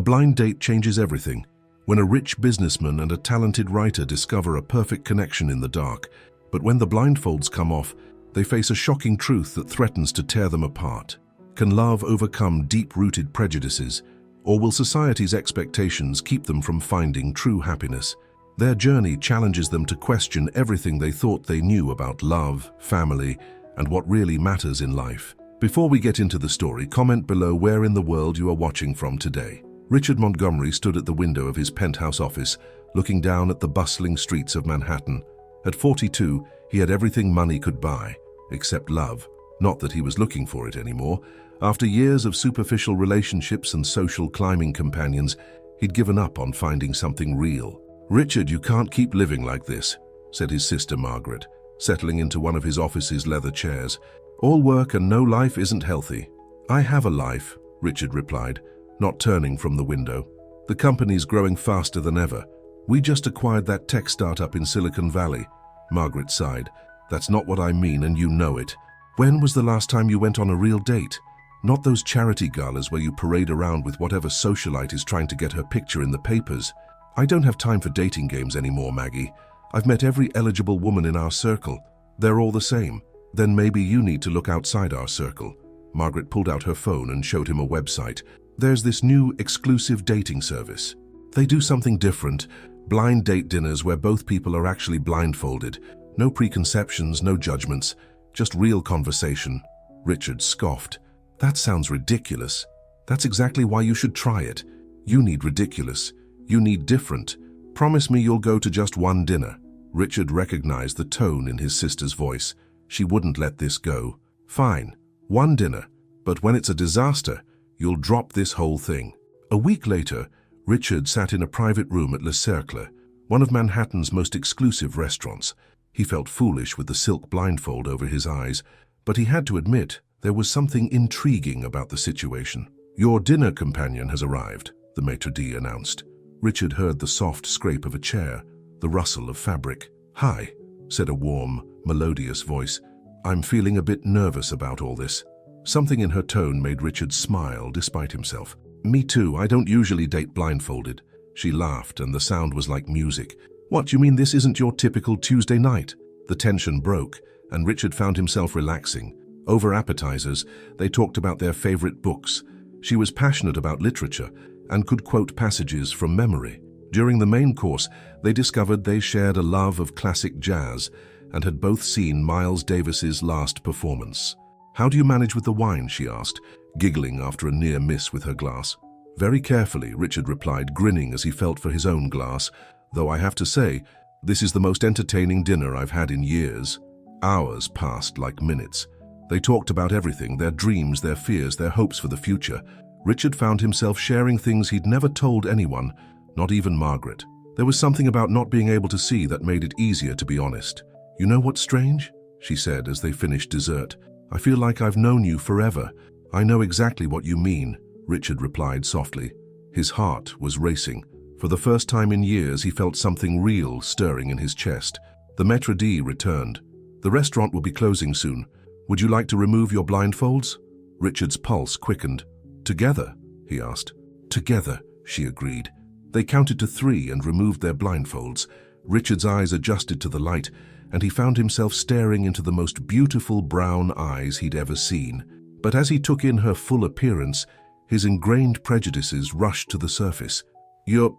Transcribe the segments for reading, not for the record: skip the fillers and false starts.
blind date changes everything. When a rich businessman and a talented writer discover a perfect connection in the dark, but when the blindfolds come off, they face a shocking truth that threatens to tear them apart. Can love overcome deep-rooted prejudices, or will society's expectations keep them from finding true happiness? Their journey challenges them to question everything they thought they knew about love, family, and what really matters in life. Before we get into the story, comment below where in the world you are watching from today. Richard Montgomery stood at the window of his penthouse office, looking down at the bustling streets of Manhattan. At 42, he had everything money could buy, except love. Not that he was looking for it anymore. After years of superficial relationships and social climbing companions, he'd given up on finding something real. "Richard, you can't keep living like this," said his sister Margaret, settling into one of his office's leather chairs. "All work and no life isn't healthy." "I have a life," Richard replied, not turning from the window. "The company's growing faster than ever. We just acquired that tech startup in Silicon Valley." Margaret sighed. "That's not what I mean, and you know it. When was the last time you went on a real date? Not those charity galas where you parade around with whatever socialite is trying to get her picture in the papers. I don't have time for dating games anymore, Maggie. I've met every eligible woman in our circle. They're all the same. Then maybe you need to look outside our circle." Margaret pulled out her phone and showed him a website. "There's this new exclusive dating service. They do something different. Blind date dinners where both people are actually blindfolded. No preconceptions, no judgments, just real conversation." Richard scoffed. "That sounds ridiculous. That's exactly why you should try it. You need ridiculous. You need different. Promise me you'll go to just one dinner." Richard recognized the tone in his sister's voice. She wouldn't let this go. "Fine, one dinner. But when it's a disaster, you'll drop this whole thing." A week later, Richard sat in a private room at Le Cercle, one of Manhattan's most exclusive restaurants. He felt foolish with the silk blindfold over his eyes, but he had to admit there was something intriguing about the situation. "Your dinner companion has arrived," the maitre d' announced. Richard heard the soft scrape of a chair, the rustle of fabric. "Hi," said a warm, melodious voice. "I'm feeling a bit nervous about all this." Something in her tone made Richard smile despite himself. "Me too, I don't usually date blindfolded." She laughed, and the sound was like music. "What, you mean this isn't your typical Tuesday night?" The tension broke, and Richard found himself relaxing. Over appetizers, they talked about their favorite books. She was passionate about literature and could quote passages from memory. During the main course, they discovered they shared a love of classic jazz and had both seen Miles Davis's last performance. "How do you manage with the wine?" she asked, giggling after a near miss with her glass. "Very carefully," Richard replied, grinning as he felt for his own glass, "though I have to say, this is the most entertaining dinner I've had in years." Hours passed like minutes. They talked about everything, their dreams, their fears, their hopes for the future. Richard found himself sharing things he'd never told anyone, not even Margaret. There was something about not being able to see that made it easier to be honest. "You know what's strange?" she said as they finished dessert. "I feel like I've known you forever." "I know exactly what you mean," Richard replied softly. His heart was racing. For the first time in years, he felt something real stirring in his chest. The maître d' returned. "The restaurant will be closing soon. Would you like to remove your blindfolds?" Richard's pulse quickened. "Together?" he asked. "Together," she agreed. They counted to 3 and removed their blindfolds. Richard's eyes adjusted to the light, and he found himself staring into the most beautiful brown eyes he'd ever seen. But as he took in her full appearance, his ingrained prejudices rushed to the surface. You're,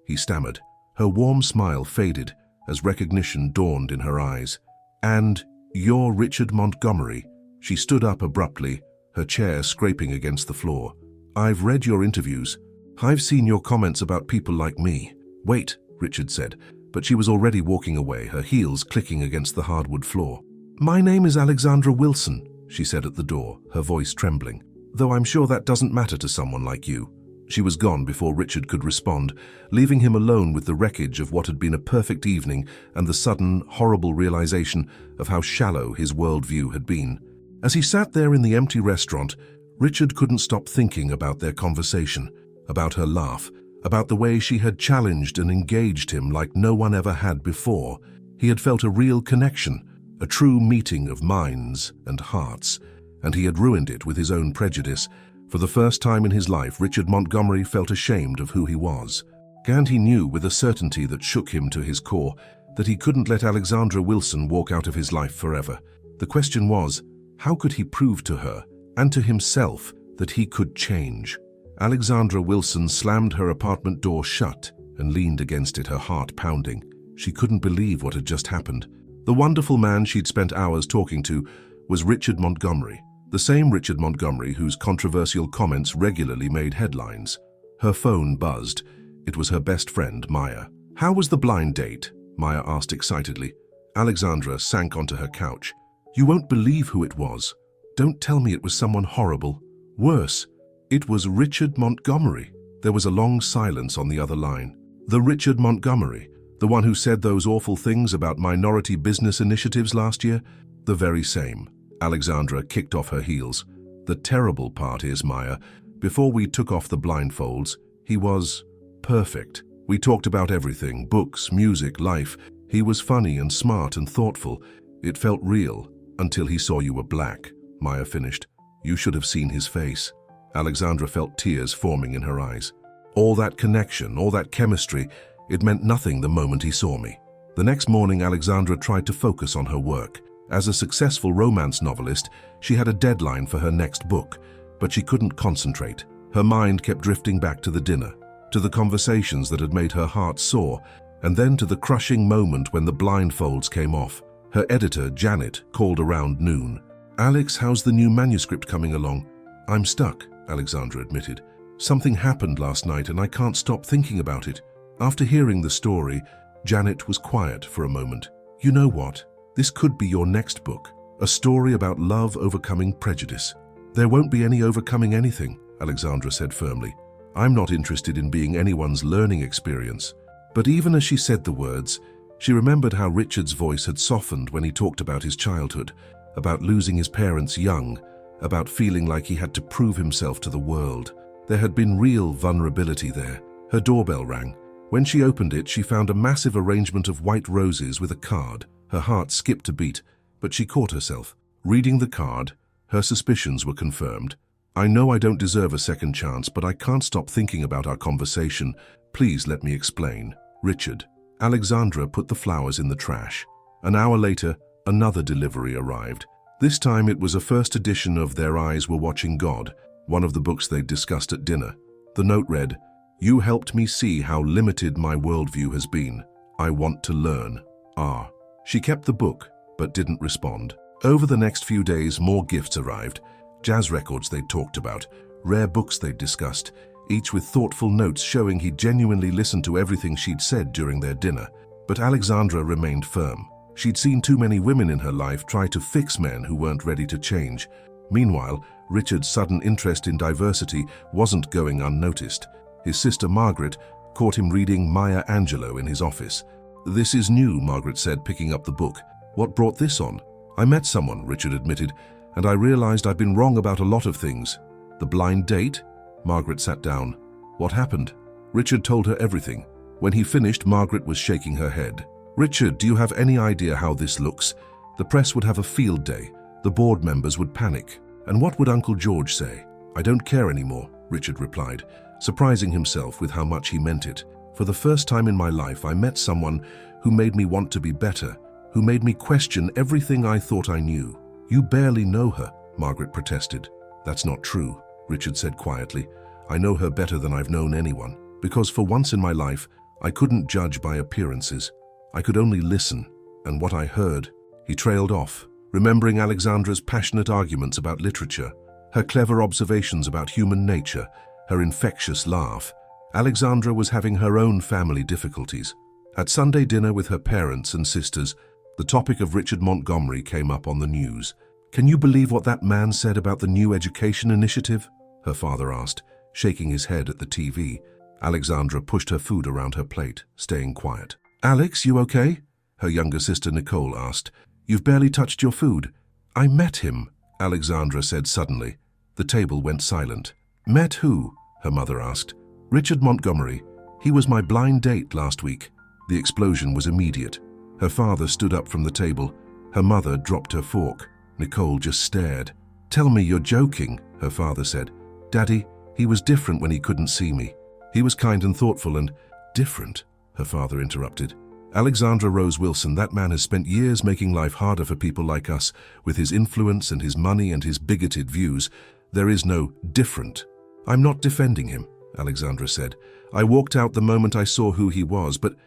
he stammered. Her warm smile faded as recognition dawned in her eyes. "And you're Richard Montgomery." She stood up abruptly, her chair scraping against the floor. "I've read your interviews. I've seen your comments about people like me." "Wait," Richard said, but she was already walking away, her heels clicking against the hardwood floor. "My name is Alexandra Wilson," she said at the door, her voice trembling. "Though I'm sure that doesn't matter to someone like you." She was gone before Richard could respond, leaving him alone with the wreckage of what had been a perfect evening and the sudden, horrible realization of how shallow his worldview had been. As he sat there in the empty restaurant, Richard couldn't stop thinking about their conversation, about her laugh, about the way she had challenged and engaged him like no one ever had before. He had felt a real connection, a true meeting of minds and hearts, and he had ruined it with his own prejudice. For the first time in his life, Richard Montgomery felt ashamed of who he was. And he knew with a certainty that shook him to his core that he couldn't let Alexandra Wilson walk out of his life forever. The question was, how could he prove to her and to himself that he could change? Alexandra Wilson slammed her apartment door shut and leaned against it, her heart pounding. She couldn't believe what had just happened. The wonderful man she'd spent hours talking to was Richard Montgomery, the same Richard Montgomery whose controversial comments regularly made headlines. Her phone buzzed. It was her best friend, Maya. "How was the blind date?" Maya asked excitedly. Alexandra sank onto her couch. "You won't believe who it was. Don't tell me it was someone horrible. Worse, it was Richard Montgomery." There was a long silence on the other line. The Richard Montgomery, the one who said those awful things about minority business initiatives last year? The very same. Alexandra kicked off her heels. "The terrible part is, Maya, before we took off the blindfolds, he was perfect. We talked about everything, books, music, life. He was funny and smart and thoughtful. It felt real, until he saw you were black," Maya finished. "You should have seen his face." Alexandra felt tears forming in her eyes. All that connection, all that chemistry, it meant nothing the moment he saw me. The next morning, Alexandra tried to focus on her work. As a successful romance novelist, she had a deadline for her next book, but she couldn't concentrate. Her mind kept drifting back to the dinner, to the conversations that had made her heart sore, and then to the crushing moment when the blindfolds came off. Her editor, Janet, called around noon. "Alex, how's the new manuscript coming along?" "I'm stuck," Alexandra admitted. "Something happened last night and I can't stop thinking about it." After hearing the story, Janet was quiet for a moment. "You know what? This could be your next book, a story about love overcoming prejudice." "There won't be any overcoming anything," Alexandra said firmly. "I'm not interested in being anyone's learning experience." But even as she said the words, she remembered how Richard's voice had softened when he talked about his childhood, about losing his parents young, about feeling like he had to prove himself to the world. There had been real vulnerability there. Her doorbell rang. When she opened it, she found a massive arrangement of white roses with a card. Her heart skipped a beat, but she caught herself. Reading the card, her suspicions were confirmed. "I know I don't deserve a second chance, but I can't stop thinking about our conversation. Please let me explain. Richard." Alexandra put the flowers in the trash. An hour later, another delivery arrived. This time it was a first edition of Their Eyes Were Watching God, one of the books they'd discussed at dinner. The note read, "You helped me see how limited my worldview has been. I want to learn. R." She kept the book, but didn't respond. Over the next few days, more gifts arrived. Jazz records they'd talked about, rare books they'd discussed, each with thoughtful notes showing he genuinely listened to everything she'd said during their dinner. But Alexandra remained firm. She'd seen too many women in her life try to fix men who weren't ready to change. Meanwhile, Richard's sudden interest in diversity wasn't going unnoticed. His sister Margaret caught him reading Maya Angelou in his office. "This is new," Margaret said, picking up the book. "What brought this on?" "I met someone," Richard admitted, "and I realized I'd been wrong about a lot of things." "The blind date?" Margaret sat down. "What happened?" Richard told her everything. When he finished, Margaret was shaking her head. "Richard, do you have any idea how this looks? The press would have a field day. The board members would panic. And what would Uncle George say?" "I don't care anymore," Richard replied, surprising himself with how much he meant it. "For the first time in my life, I met someone who made me want to be better, who made me question everything I thought I knew." "You barely know her," Margaret protested. "That's not true," Richard said quietly. "I know her better than I've known anyone, because for once in my life, I couldn't judge by appearances. I could only listen, and what I heard." He trailed off, remembering Alexandra's passionate arguments about literature, her clever observations about human nature, her infectious laugh. Alexandra was having her own family difficulties. At Sunday dinner with her parents and sisters, the topic of Richard Montgomery came up on the news. "Can you believe what that man said about the new education initiative?" her father asked, shaking his head at the TV. Alexandra pushed her food around her plate, staying quiet. "Alex, you okay?" her younger sister Nicole asked. "You've barely touched your food." "I met him," Alexandra said suddenly. The table went silent. "Met who?" her mother asked. "Richard Montgomery. He was my blind date last week." The explosion was immediate. Her father stood up from the table. Her mother dropped her fork. Nicole just stared. "Tell me you're joking," her father said. Daddy, he was different when he couldn't see me. He was kind and thoughtful and different, her father interrupted. Alexandra Rose Wilson, that man has spent years making life harder for people like us, with his influence and his money and his bigoted views. There is no different. I'm not defending him, Alexandra said. I walked out the moment I saw who he was, but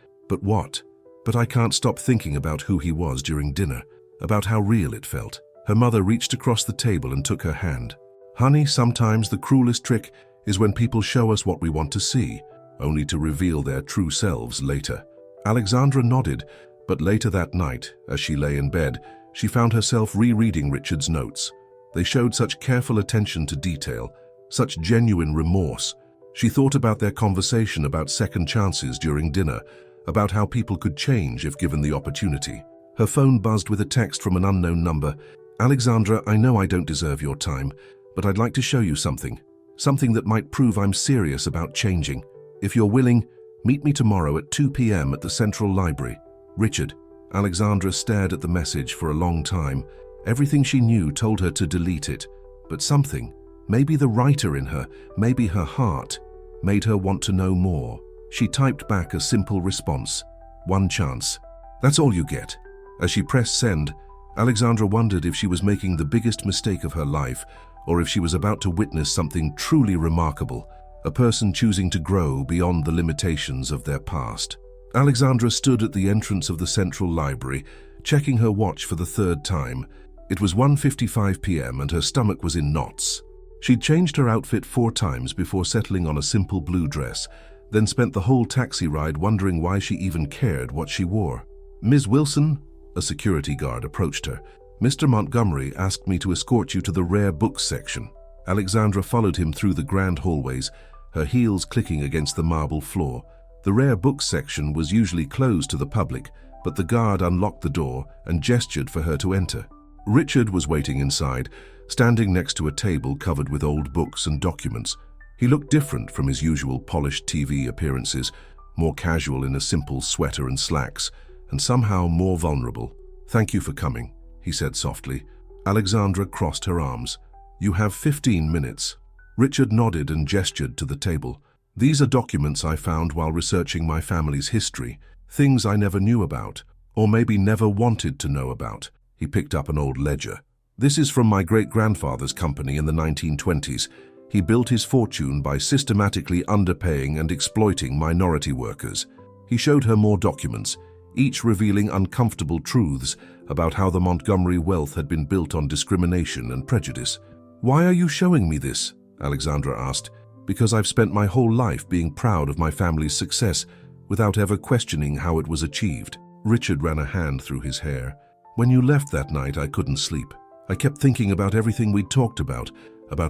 what? But I can't stop thinking about who he was during dinner, about how real it felt. Her mother reached across the table and took her hand. Honey, sometimes the cruelest trick is when people show us what we want to see, only to reveal their true selves later. Alexandra nodded, but later that night, as she lay in bed, she found herself rereading Richard's notes. They showed such careful attention to detail, such genuine remorse. She thought about their conversation about second chances during dinner, about how people could change if given the opportunity. Her phone buzzed with a text from an unknown number. Alexandra, I know I don't deserve your time, but I'd like to show you something. Something that might prove I'm serious about changing. If you're willing, meet me tomorrow at 2 p.m. at the Central Library. Richard. Alexandra stared at the message for a long time. Everything she knew told her to delete it, but something, maybe the writer in her, maybe her heart, made her want to know more. She typed back a simple response. One chance. That's all you get. As she pressed send, Alexandra wondered if she was making the biggest mistake of her life, or if she was about to witness something truly remarkable, a person choosing to grow beyond the limitations of their past. Alexandra stood at the entrance of the Central Library, checking her watch for the third time. It was 1:55 p.m. and her stomach was in knots. She'd changed her outfit 4 times before settling on a simple blue dress, then spent the whole taxi ride wondering why she even cared what she wore. Ms. Wilson, a security guard approached her. Mr. Montgomery asked me to escort you to the rare books section. Alexandra followed him through the grand hallways, her heels clicking against the marble floor. The rare books section was usually closed to the public, but the guard unlocked the door and gestured for her to enter. Richard was waiting inside, standing next to a table covered with old books and documents. He looked different from his usual polished TV appearances, more casual in a simple sweater and slacks, and somehow more vulnerable. "Thank you for coming," he said softly. Alexandra crossed her arms. "You have 15 minutes. Richard nodded and gestured to the table. "These are documents I found while researching my family's history, things I never knew about, or maybe never wanted to know about." He picked up an old ledger. "This is from my great-grandfather's company in the 1920s. He built his fortune by systematically underpaying and exploiting minority workers." He showed her more documents, each revealing uncomfortable truths about how the Montgomery wealth had been built on discrimination and prejudice. "Why are you showing me this?" Alexandra asked. "Because I've spent my whole life being proud of my family's success without ever questioning how it was achieved." Richard ran a hand through his hair. "When you left that night, I couldn't sleep. I kept thinking about everything we'd talked about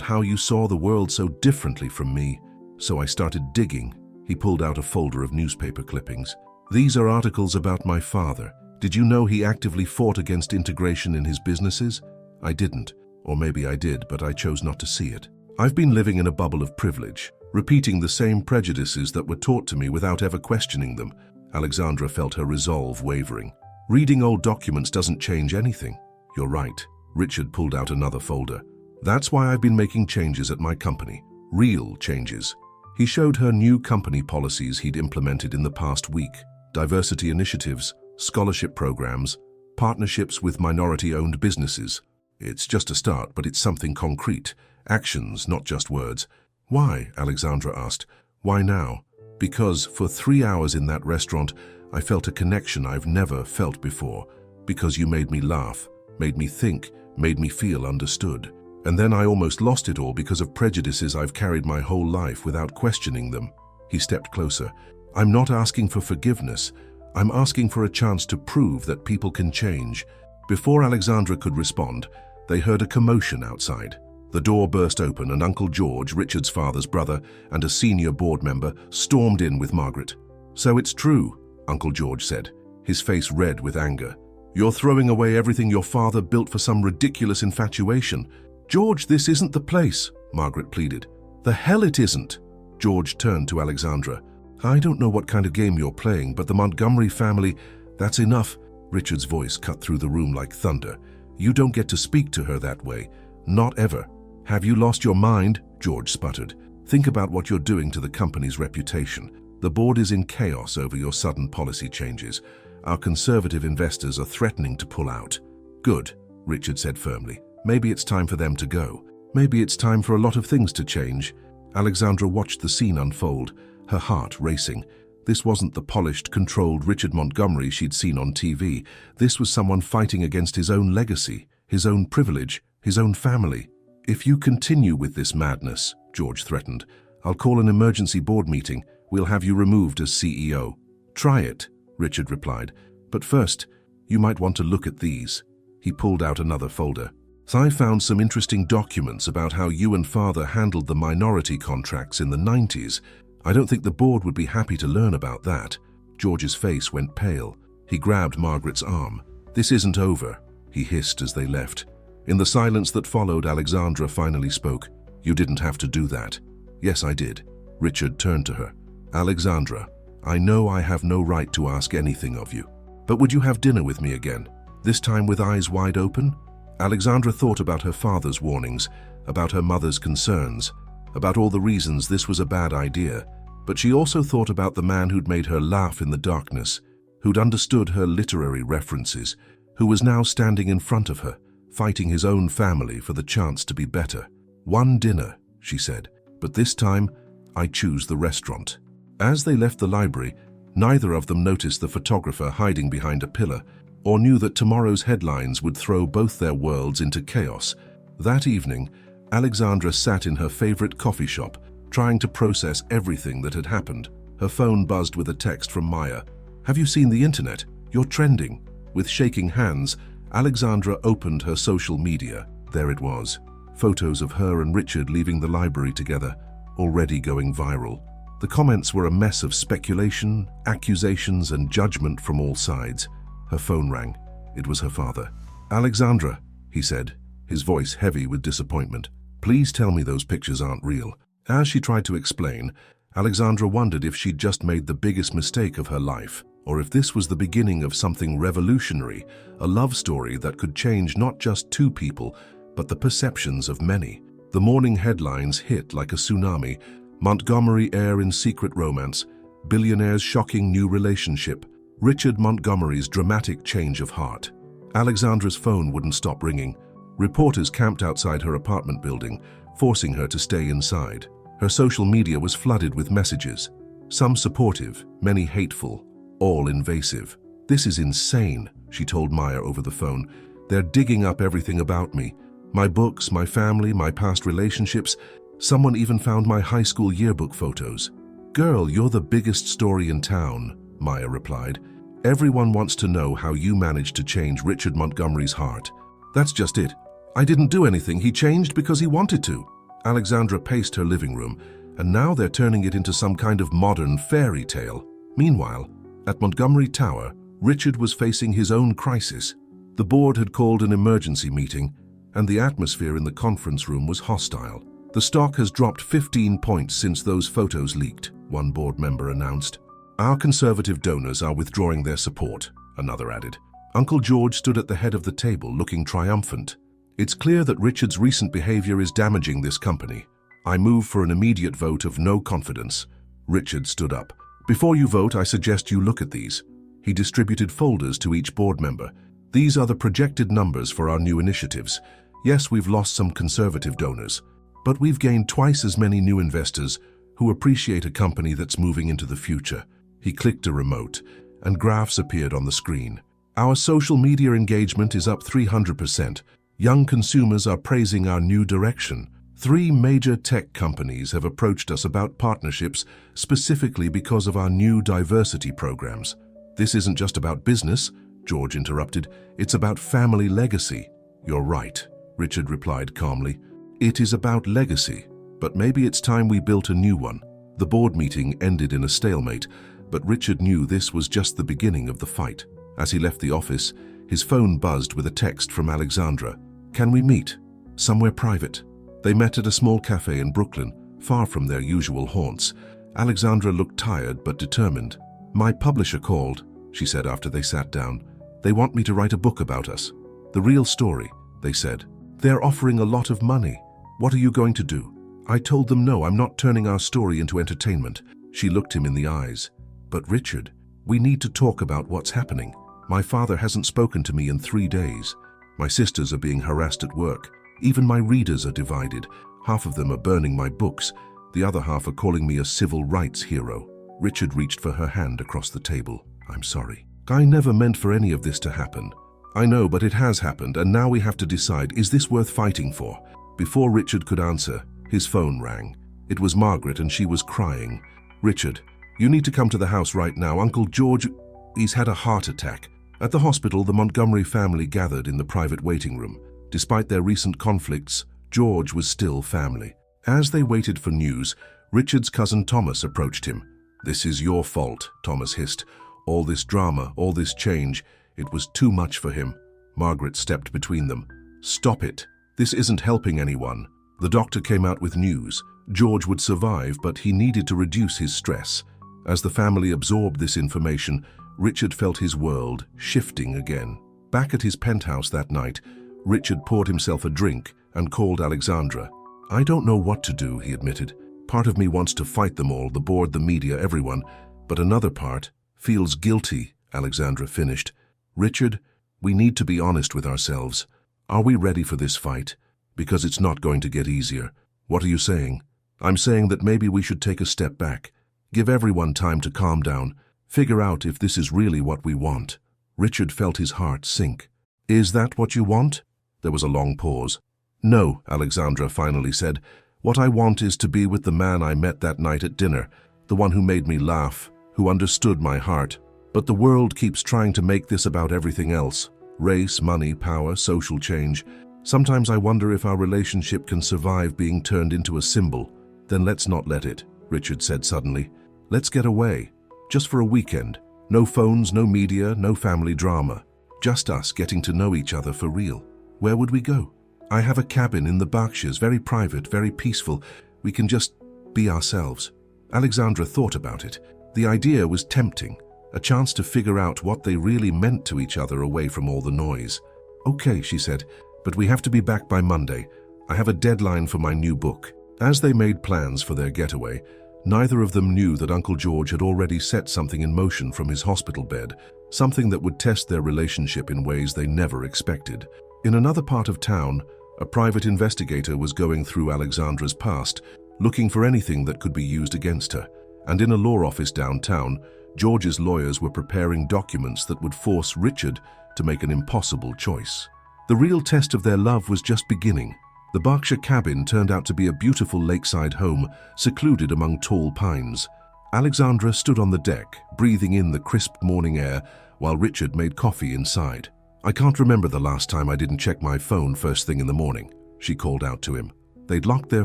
how you saw the world so differently from me. So I started digging." He pulled out a folder of newspaper clippings. "These are articles about my father. Did you know he actively fought against integration in his businesses? I didn't. Or maybe I did, but I chose not to see it. I've been living in a bubble of privilege, repeating the same prejudices that were taught to me without ever questioning them." Alexandra felt her resolve wavering. "Reading old documents doesn't change anything." "You're right." Richard pulled out another folder. "That's why I've been making changes at my company. Real changes." He showed her new company policies he'd implemented in the past week. Diversity initiatives, scholarship programs, partnerships with minority-owned businesses. "It's just a start, but it's something concrete. Actions, not just words." "Why?" Alexandra asked. "Why now?" "Because for 3 hours in that restaurant, I felt a connection I've never felt before. Because you made me laugh, made me think, made me feel understood. And then I almost lost it all because of prejudices I've carried my whole life without questioning them." He stepped closer. "I'm not asking for forgiveness. I'm asking for a chance to prove that people can change." Before Alexandra could respond, they heard a commotion outside. The door burst open and Uncle George, Richard's father's brother, and a senior board member stormed in with Margaret. "So it's true," Uncle George said, his face red with anger. "You're throwing away everything your father built for some ridiculous infatuation." "George, this isn't the place," Margaret pleaded. "The hell it isn't." George turned to Alexandra. "I don't know what kind of game you're playing, but the Montgomery family, that's enough." Richard's voice cut through the room like thunder. "You don't get to speak to her that way. Not ever. Have you lost your mind?" George sputtered. "Think about what you're doing to the company's reputation. The board is in chaos over your sudden policy changes. Our conservative investors are threatening to pull out." "Good," Richard said firmly. "Maybe it's time for them to go. Maybe it's time for a lot of things to change." Alexandra watched the scene unfold, her heart racing. This wasn't the polished, controlled Richard Montgomery she'd seen on TV. This was someone fighting against his own legacy, his own privilege, his own family. "If you continue with this madness," George threatened, "I'll call an emergency board meeting. We'll have you removed as CEO." "Try it," Richard replied. "But first, you might want to look at these." He pulled out another folder. "I found some interesting documents about how you and Father handled the minority contracts in the 90s. I don't think the board would be happy to learn about that." George's face went pale. He grabbed Margaret's arm. "This isn't over," he hissed as they left. In the silence that followed, Alexandra finally spoke. "You didn't have to do that." "Yes, I did." Richard turned to her. "Alexandra, I know I have no right to ask anything of you, but would you have dinner with me again, this time with eyes wide open?" Alexandra thought about her father's warnings, about her mother's concerns, about all the reasons this was a bad idea, but she also thought about the man who'd made her laugh in the darkness, who'd understood her literary references, who was now standing in front of her, fighting his own family for the chance to be better. "One dinner," she said, "but this time I choose the restaurant." As they left the library, neither of them noticed the photographer hiding behind a pillar, or knew that tomorrow's headlines would throw both their worlds into chaos. That evening, Alexandra sat in her favorite coffee shop, trying to process everything that had happened. Her phone buzzed with a text from Maya. "Have you seen the internet? You're trending." With shaking hands, Alexandra opened her social media. There it was. Photos of her and Richard leaving the library together, already going viral. The comments were a mess of speculation, accusations, and judgment from all sides. Her phone rang. It was her father. "Alexandra," he said, his voice heavy with disappointment, "please tell me those pictures aren't real." As she tried to explain, Alexandra wondered if she'd just made the biggest mistake of her life, or if this was the beginning of something revolutionary, a love story that could change not just two people, but the perceptions of many. The morning headlines hit like a tsunami. Montgomery heir in secret romance, billionaire's shocking new relationship, Richard Montgomery's dramatic change of heart. Alexandra's phone wouldn't stop ringing. Reporters camped outside her apartment building, forcing her to stay inside. Her social media was flooded with messages, some supportive, many hateful, all invasive. "This is insane," she told Maya over the phone. "They're digging up everything about me. My books, my family, my past relationships. Someone even found my high school yearbook photos." "Girl, you're the biggest story in town," Maya replied. "Everyone wants to know how you managed to change Richard Montgomery's heart." "That's just it. I didn't do anything. He changed because he wanted to." Alexandra paced her living room, and now they're turning it into some kind of modern fairy tale. Meanwhile, at Montgomery Tower, Richard was facing his own crisis. The board had called an emergency meeting, and the atmosphere in the conference room was hostile. "The stock has dropped 15 points since those photos leaked," one board member announced. "Our conservative donors are withdrawing their support," another added. Uncle George stood at the head of the table, looking triumphant. "It's clear that Richard's recent behavior is damaging this company. I move for an immediate vote of no confidence." Richard stood up. "Before you vote, I suggest you look at these." He distributed folders to each board member. "These are the projected numbers for our new initiatives. Yes, we've lost some conservative donors, but we've gained twice as many new investors who appreciate a company that's moving into the future." He clicked a remote, and graphs appeared on the screen. "Our social media engagement is up 300%. Young consumers are praising our new direction. 3 major tech companies have approached us about partnerships specifically because of our new diversity programs." "This isn't just about business," George interrupted. "It's about family legacy." "You're right," Richard replied calmly. "It is about legacy, but maybe it's time we built a new one." The board meeting ended in a stalemate, but Richard knew this was just the beginning of the fight. As he left the office, his phone buzzed with a text from Alexandra. "Can we meet? Somewhere private." They met at a small cafe in Brooklyn, far from their usual haunts. Alexandra looked tired but determined. "My publisher called," she said after they sat down. "They want me to write a book about us. The real story," they said. "They're offering a lot of money. What are you going to do?" I told them no, I'm not turning our story into entertainment. She looked him in the eyes. But Richard, we need to talk about what's happening. My father hasn't spoken to me in 3 days. My sisters are being harassed at work. Even my readers are divided. Half of them are burning my books. The other half are calling me a civil rights hero. Richard reached for her hand across the table. I'm sorry. I never meant for any of this to happen. I know, but it has happened, and now we have to decide, is this worth fighting for? Before Richard could answer, his phone rang. It was Margaret, and she was crying. Richard, you need to come to the house right now. Uncle George, he's had a heart attack. At the hospital, the Montgomery family gathered in the private waiting room. Despite their recent conflicts, George was still family. As they waited for news, Richard's cousin Thomas approached him. This is your fault, Thomas hissed. All this drama, all this change, it was too much for him. Margaret stepped between them. Stop it. This isn't helping anyone. The doctor came out with news. George would survive, but he needed to reduce his stress. As the family absorbed this information, Richard felt his world shifting again. Back at his penthouse that night, Richard poured himself a drink and called Alexandra. I don't know what to do, he admitted. Part of me wants to fight them all, the board, the media, everyone, but another part feels guilty, Alexandra finished. Richard, we need to be honest with ourselves. Are we ready for this fight? Because it's not going to get easier. What are you saying? I'm saying that maybe we should take a step back. Give everyone time to calm down. Figure out if this is really what we want. Richard felt his heart sink. Is that what you want? There was a long pause. No, Alexandra finally said. What I want is to be with the man I met that night at dinner, the one who made me laugh, who understood my heart. But the world keeps trying to make this about everything else. Race, money, power, social change. Sometimes I wonder if our relationship can survive being turned into a symbol. Then let's not let it, Richard said suddenly. Let's get away. Just for a weekend. No phones, no media, no family drama. Just us getting to know each other for real. Where would we go? I have a cabin in the Berkshires, very private, very peaceful. We can just be ourselves. Alexandra thought about it. The idea was tempting. A chance to figure out what they really meant to each other away from all the noise. Okay, she said, but we have to be back by Monday. I have a deadline for my new book. As they made plans for their getaway, neither of them knew that Uncle George had already set something in motion from his hospital bed, something that would test their relationship in ways they never expected. In another part of town, a private investigator was going through Alexandra's past, looking for anything that could be used against her. And in a law office downtown, George's lawyers were preparing documents that would force Richard to make an impossible choice. The real test of their love was just beginning. The Berkshire cabin turned out to be a beautiful lakeside home, secluded among tall pines. Alexandra stood on the deck, breathing in the crisp morning air, while Richard made coffee inside. I can't remember the last time I didn't check my phone first thing in the morning, she called out to him. They'd locked their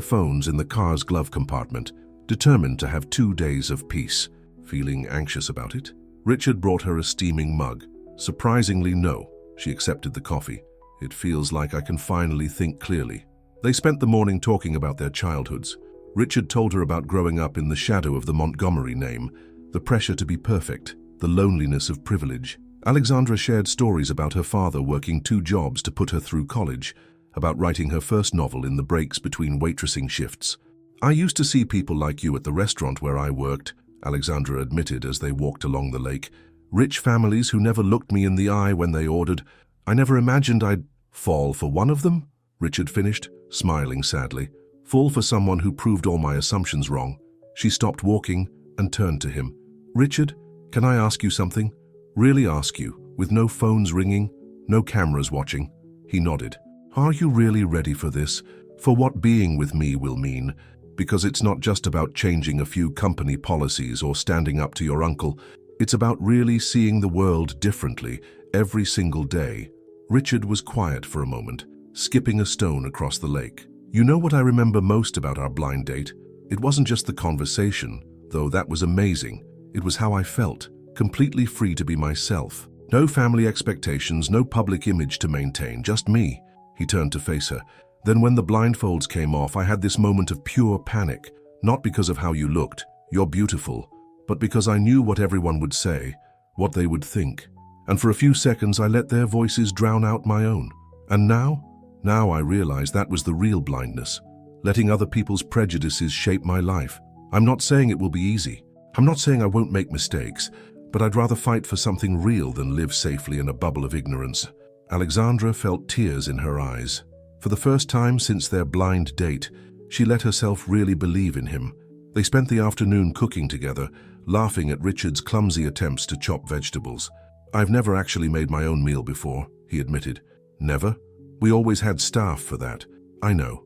phones in the car's glove compartment, determined to have 2 days of peace. Feeling anxious about it? Richard brought her a steaming mug. Surprisingly, no. She accepted the coffee. It feels like I can finally think clearly. They spent the morning talking about their childhoods. Richard told her about growing up in the shadow of the Montgomery name, the pressure to be perfect, the loneliness of privilege. Alexandra shared stories about her father working 2 jobs to put her through college, about writing her first novel in the breaks between waitressing shifts. I used to see people like you at the restaurant where I worked, Alexandra admitted as they walked along the lake. Rich families who never looked me in the eye when they ordered. I never imagined I'd fall for one of them, Richard finished, smiling sadly. Fall for someone who proved all my assumptions wrong. She stopped walking and turned to him. Richard, can I ask you something? Really ask you, with no phones ringing, no cameras watching. He nodded. Are you really ready for this? For what being with me will mean? Because it's not just about changing a few company policies or standing up to your uncle. It's about really seeing the world differently every single day. Richard was quiet for a moment, skipping a stone across the lake. You know what I remember most about our blind date? It wasn't just the conversation, though that was amazing. It was how I felt, completely free to be myself. No family expectations, no public image to maintain, just me. He turned to face her. Then when the blindfolds came off, I had this moment of pure panic, not because of how you looked, you're beautiful, but because I knew what everyone would say, what they would think. And for a few seconds, I let their voices drown out my own. And now I realized that was the real blindness. letting other people's prejudices shape my life. I'm not saying it will be easy. I'm not saying I won't make mistakes, but I'd rather fight for something real than live safely in a bubble of ignorance. Alexandra felt tears in her eyes. For the first time since their blind date, she let herself really believe in him. They spent the afternoon cooking together, laughing at Richard's clumsy attempts to chop vegetables. "I've never actually made my own meal before," he admitted. "Never? We always had staff for that." I know.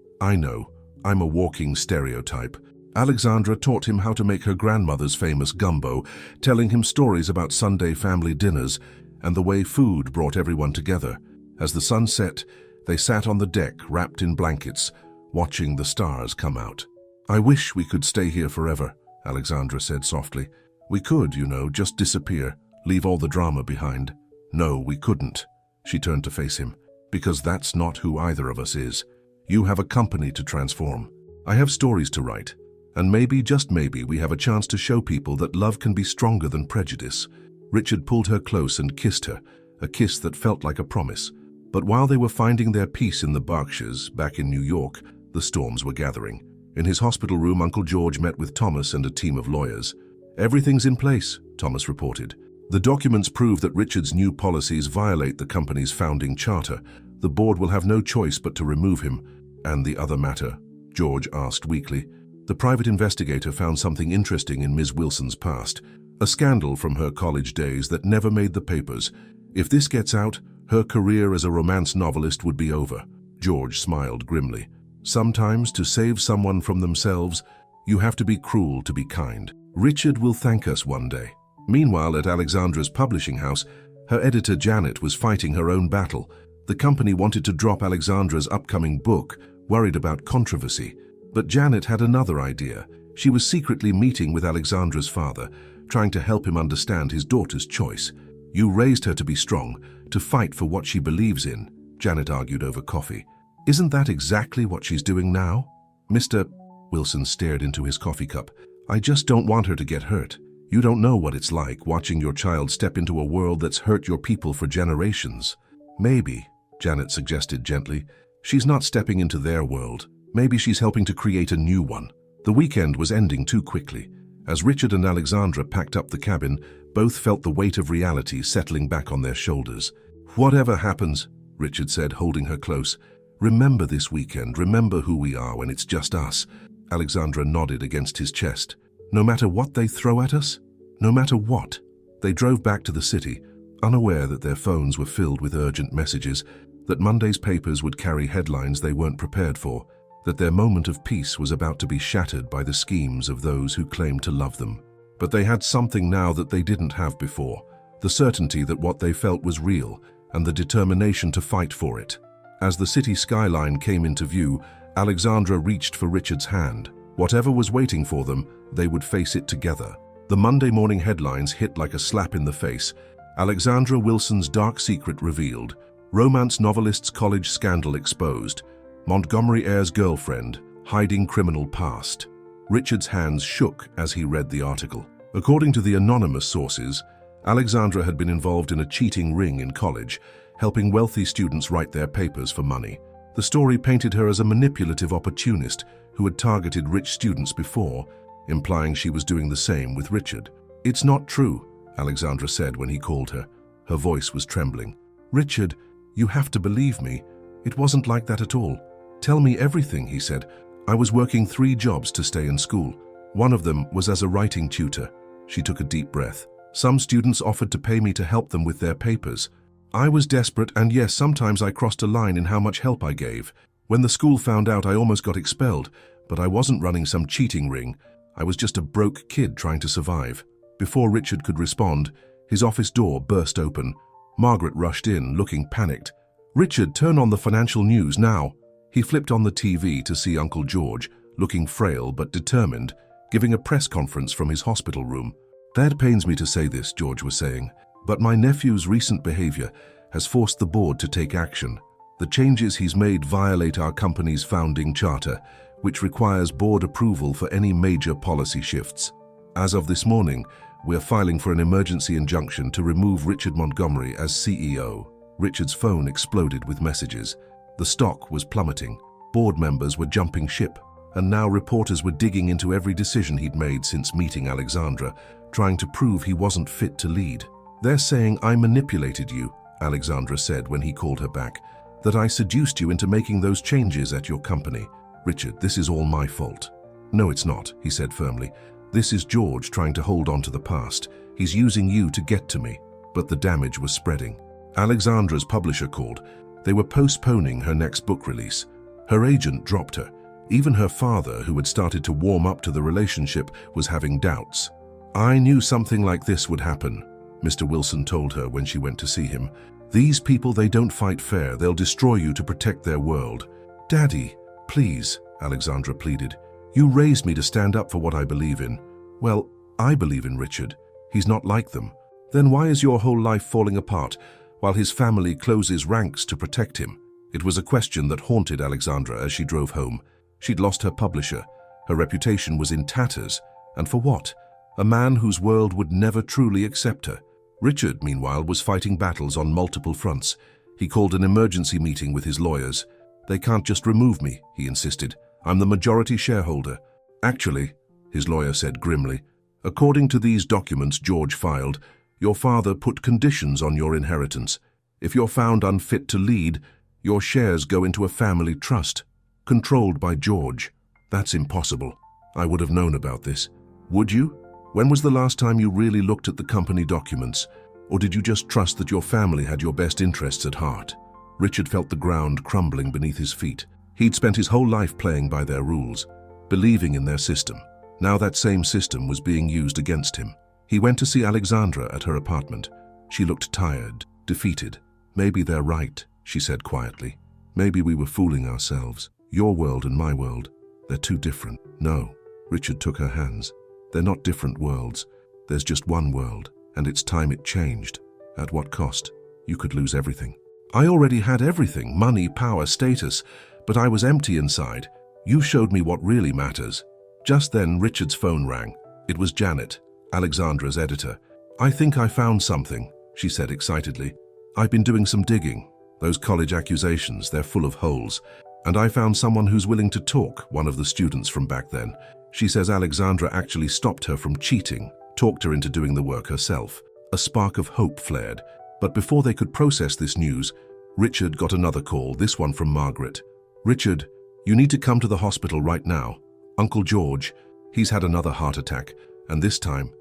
I'm a walking stereotype." Alexandra taught him how to make her grandmother's famous gumbo, telling him stories about Sunday family dinners and the way food brought everyone together. As the sun set, they sat on the deck wrapped in blankets, watching the stars come out. "I wish we could stay here forever," Alexandra said softly. "We could, just disappear, leave all the drama behind." "No, we couldn't." She turned to face him. "Because that's not who either of us is. You have a company to transform. I have stories to write. And maybe, just maybe, we have a chance to show people that love can be stronger than prejudice." Richard pulled her close and kissed her, a kiss that felt like a promise. But while they were finding their peace in the Berkshires, back in New York, the storms were gathering. In his hospital room, Uncle George met with Thomas and a team of lawyers. "Everything's in place," Thomas reported. "The documents prove that Richard's new policies violate the company's founding charter. The board will have no choice but to remove him." "And the other matter?" George asked weakly. The private investigator found something interesting in Ms. Wilson's past, a scandal from her college days that never made the papers. If this gets out, her career as a romance novelist would be over. George smiled grimly. "Sometimes, to save someone from themselves, you have to be cruel to be kind. Richard will thank us one day." Meanwhile, at Alexandra's publishing house, her editor Janet was fighting her own battle. The company wanted to drop Alexandra's upcoming book, worried about controversy. But Janet had another idea. She was secretly meeting with Alexandra's father, trying to help him understand his daughter's choice. "You raised her to be strong, to fight for what she believes in," Janet argued over coffee. "Isn't that exactly what she's doing now?" "Mr. Wilson stared into his coffee cup. "I just don't want her to get hurt. You don't know what it's like watching your child step into a world that's hurt your people for generations." "Maybe," Janet suggested gently, "she's not stepping into their world. Maybe she's helping to create a new one." The weekend was ending too quickly. As Richard and Alexandra packed up the cabin, both felt the weight of reality settling back on their shoulders. "Whatever happens," Richard said, holding her close, "remember this weekend, remember who we are when it's just us." Alexandra nodded against his chest. "No matter what they throw at us? No matter what?" They drove back to the city, unaware that their phones were filled with urgent messages, that Monday's papers would carry headlines they weren't prepared for, that their moment of peace was about to be shattered by the schemes of those who claimed to love them. But they had something now that they didn't have before, the certainty that what they felt was real, and the determination to fight for it. As the city skyline came into view, Alexandra reached for Richard's hand. Whatever was waiting for them, they would face it together. The Monday morning headlines hit like a slap in the face. Alexandra Wilson's dark secret revealed. Romance novelist's college scandal exposed. Montgomery heir's girlfriend, hiding criminal past. Richard's hands shook as he read the article. According to the anonymous sources, Alexandra had been involved in a cheating ring in college, helping wealthy students write their papers for money. The story painted her as a manipulative opportunist who had targeted rich students before, implying she was doing the same with Richard. "It's not true," Alexandra said when he called her. Her voice was trembling. "Richard, you have to believe me. It wasn't like that at all." "Tell me everything," he said. "I was working 3 jobs to stay in school. One of them was as a writing tutor." She took a deep breath. "Some students offered to pay me to help them with their papers. I was desperate, and yes, sometimes I crossed a line in how much help I gave. When the school found out, I almost got expelled, but I wasn't running some cheating ring. I was just a broke kid trying to survive." Before Richard could respond, his office door burst open. Margaret rushed in, looking panicked. "Richard, turn on the financial news now." He flipped on the TV to see Uncle George, looking frail but determined, giving a press conference from his hospital room. "Dad pains me to say this," George was saying, "but my nephew's recent behavior has forced the board to take action. The changes he's made violate our company's founding charter, which requires board approval for any major policy shifts. As of this morning, we're filing for an emergency injunction to remove Richard Montgomery as CEO." Richard's phone exploded with messages. The stock was plummeting. Board members were jumping ship. and now reporters were digging into every decision he'd made since meeting Alexandra, trying to prove he wasn't fit to lead. "They're saying I manipulated you," Alexandra said when he called her back, "that I seduced you into making those changes at your company. Richard, this is all my fault." "No, it's not," he said firmly. "This is George trying to hold on to the past. He's using you to get to me." But the damage was spreading. Alexandra's publisher called. They were postponing her next book release. Her agent dropped her. Even her father, who had started to warm up to the relationship, was having doubts. "I knew something like this would happen," Mr. Wilson told her when she went to see him. "These people, they don't fight fair. They'll destroy you to protect their world." "Daddy, please," Alexandra pleaded. "You raised me to stand up for what I believe in." "Well, I believe in Richard. He's not like them." "Then why is your whole life falling apart while his family closes ranks to protect him?" It was a question that haunted Alexandra as she drove home. She'd lost her publisher. Her reputation was in tatters. And for what? A man whose world would never truly accept her. Richard, meanwhile, was fighting battles on multiple fronts. He called an emergency meeting with his lawyers. "They can't just remove me," he insisted. "I'm the majority shareholder." "Actually," his lawyer said grimly, "according to these documents George filed, your father put conditions on your inheritance. If you're found unfit to lead, your shares go into a family trust, controlled by George. That's impossible. I would have known about this." "Would you? When was the last time you really looked at the company documents? Or did you just trust that your family had your best interests at heart?" Richard felt the ground crumbling beneath his feet. He'd spent his whole life playing by their rules, believing in their system. Now that same system was being used against him. He went to see Alexandra at her apartment. She looked tired, defeated. "Maybe they're right," she said quietly. "Maybe we were fooling ourselves. Your world and my world, they're too different." "No," Richard took her hands. "They're not different worlds. There's just one world, and it's time it changed. At what cost? You could lose everything." "I already had everything, money, power, status, but I was empty inside. You showed me what really matters." Just then, Richard's phone rang. It was Janet, Alexandra's editor. "I think I found something," she said excitedly. "I've been doing some digging. Those college accusations, they're full of holes. And I found someone who's willing to talk, one of the students from back then. She says Alexandra actually stopped her from cheating, talked her into doing the work herself." A spark of hope flared. But before they could process this news, Richard got another call, this one from Margaret. "Richard, you need to come to the hospital right now. Uncle George, he's had another heart attack, and this time,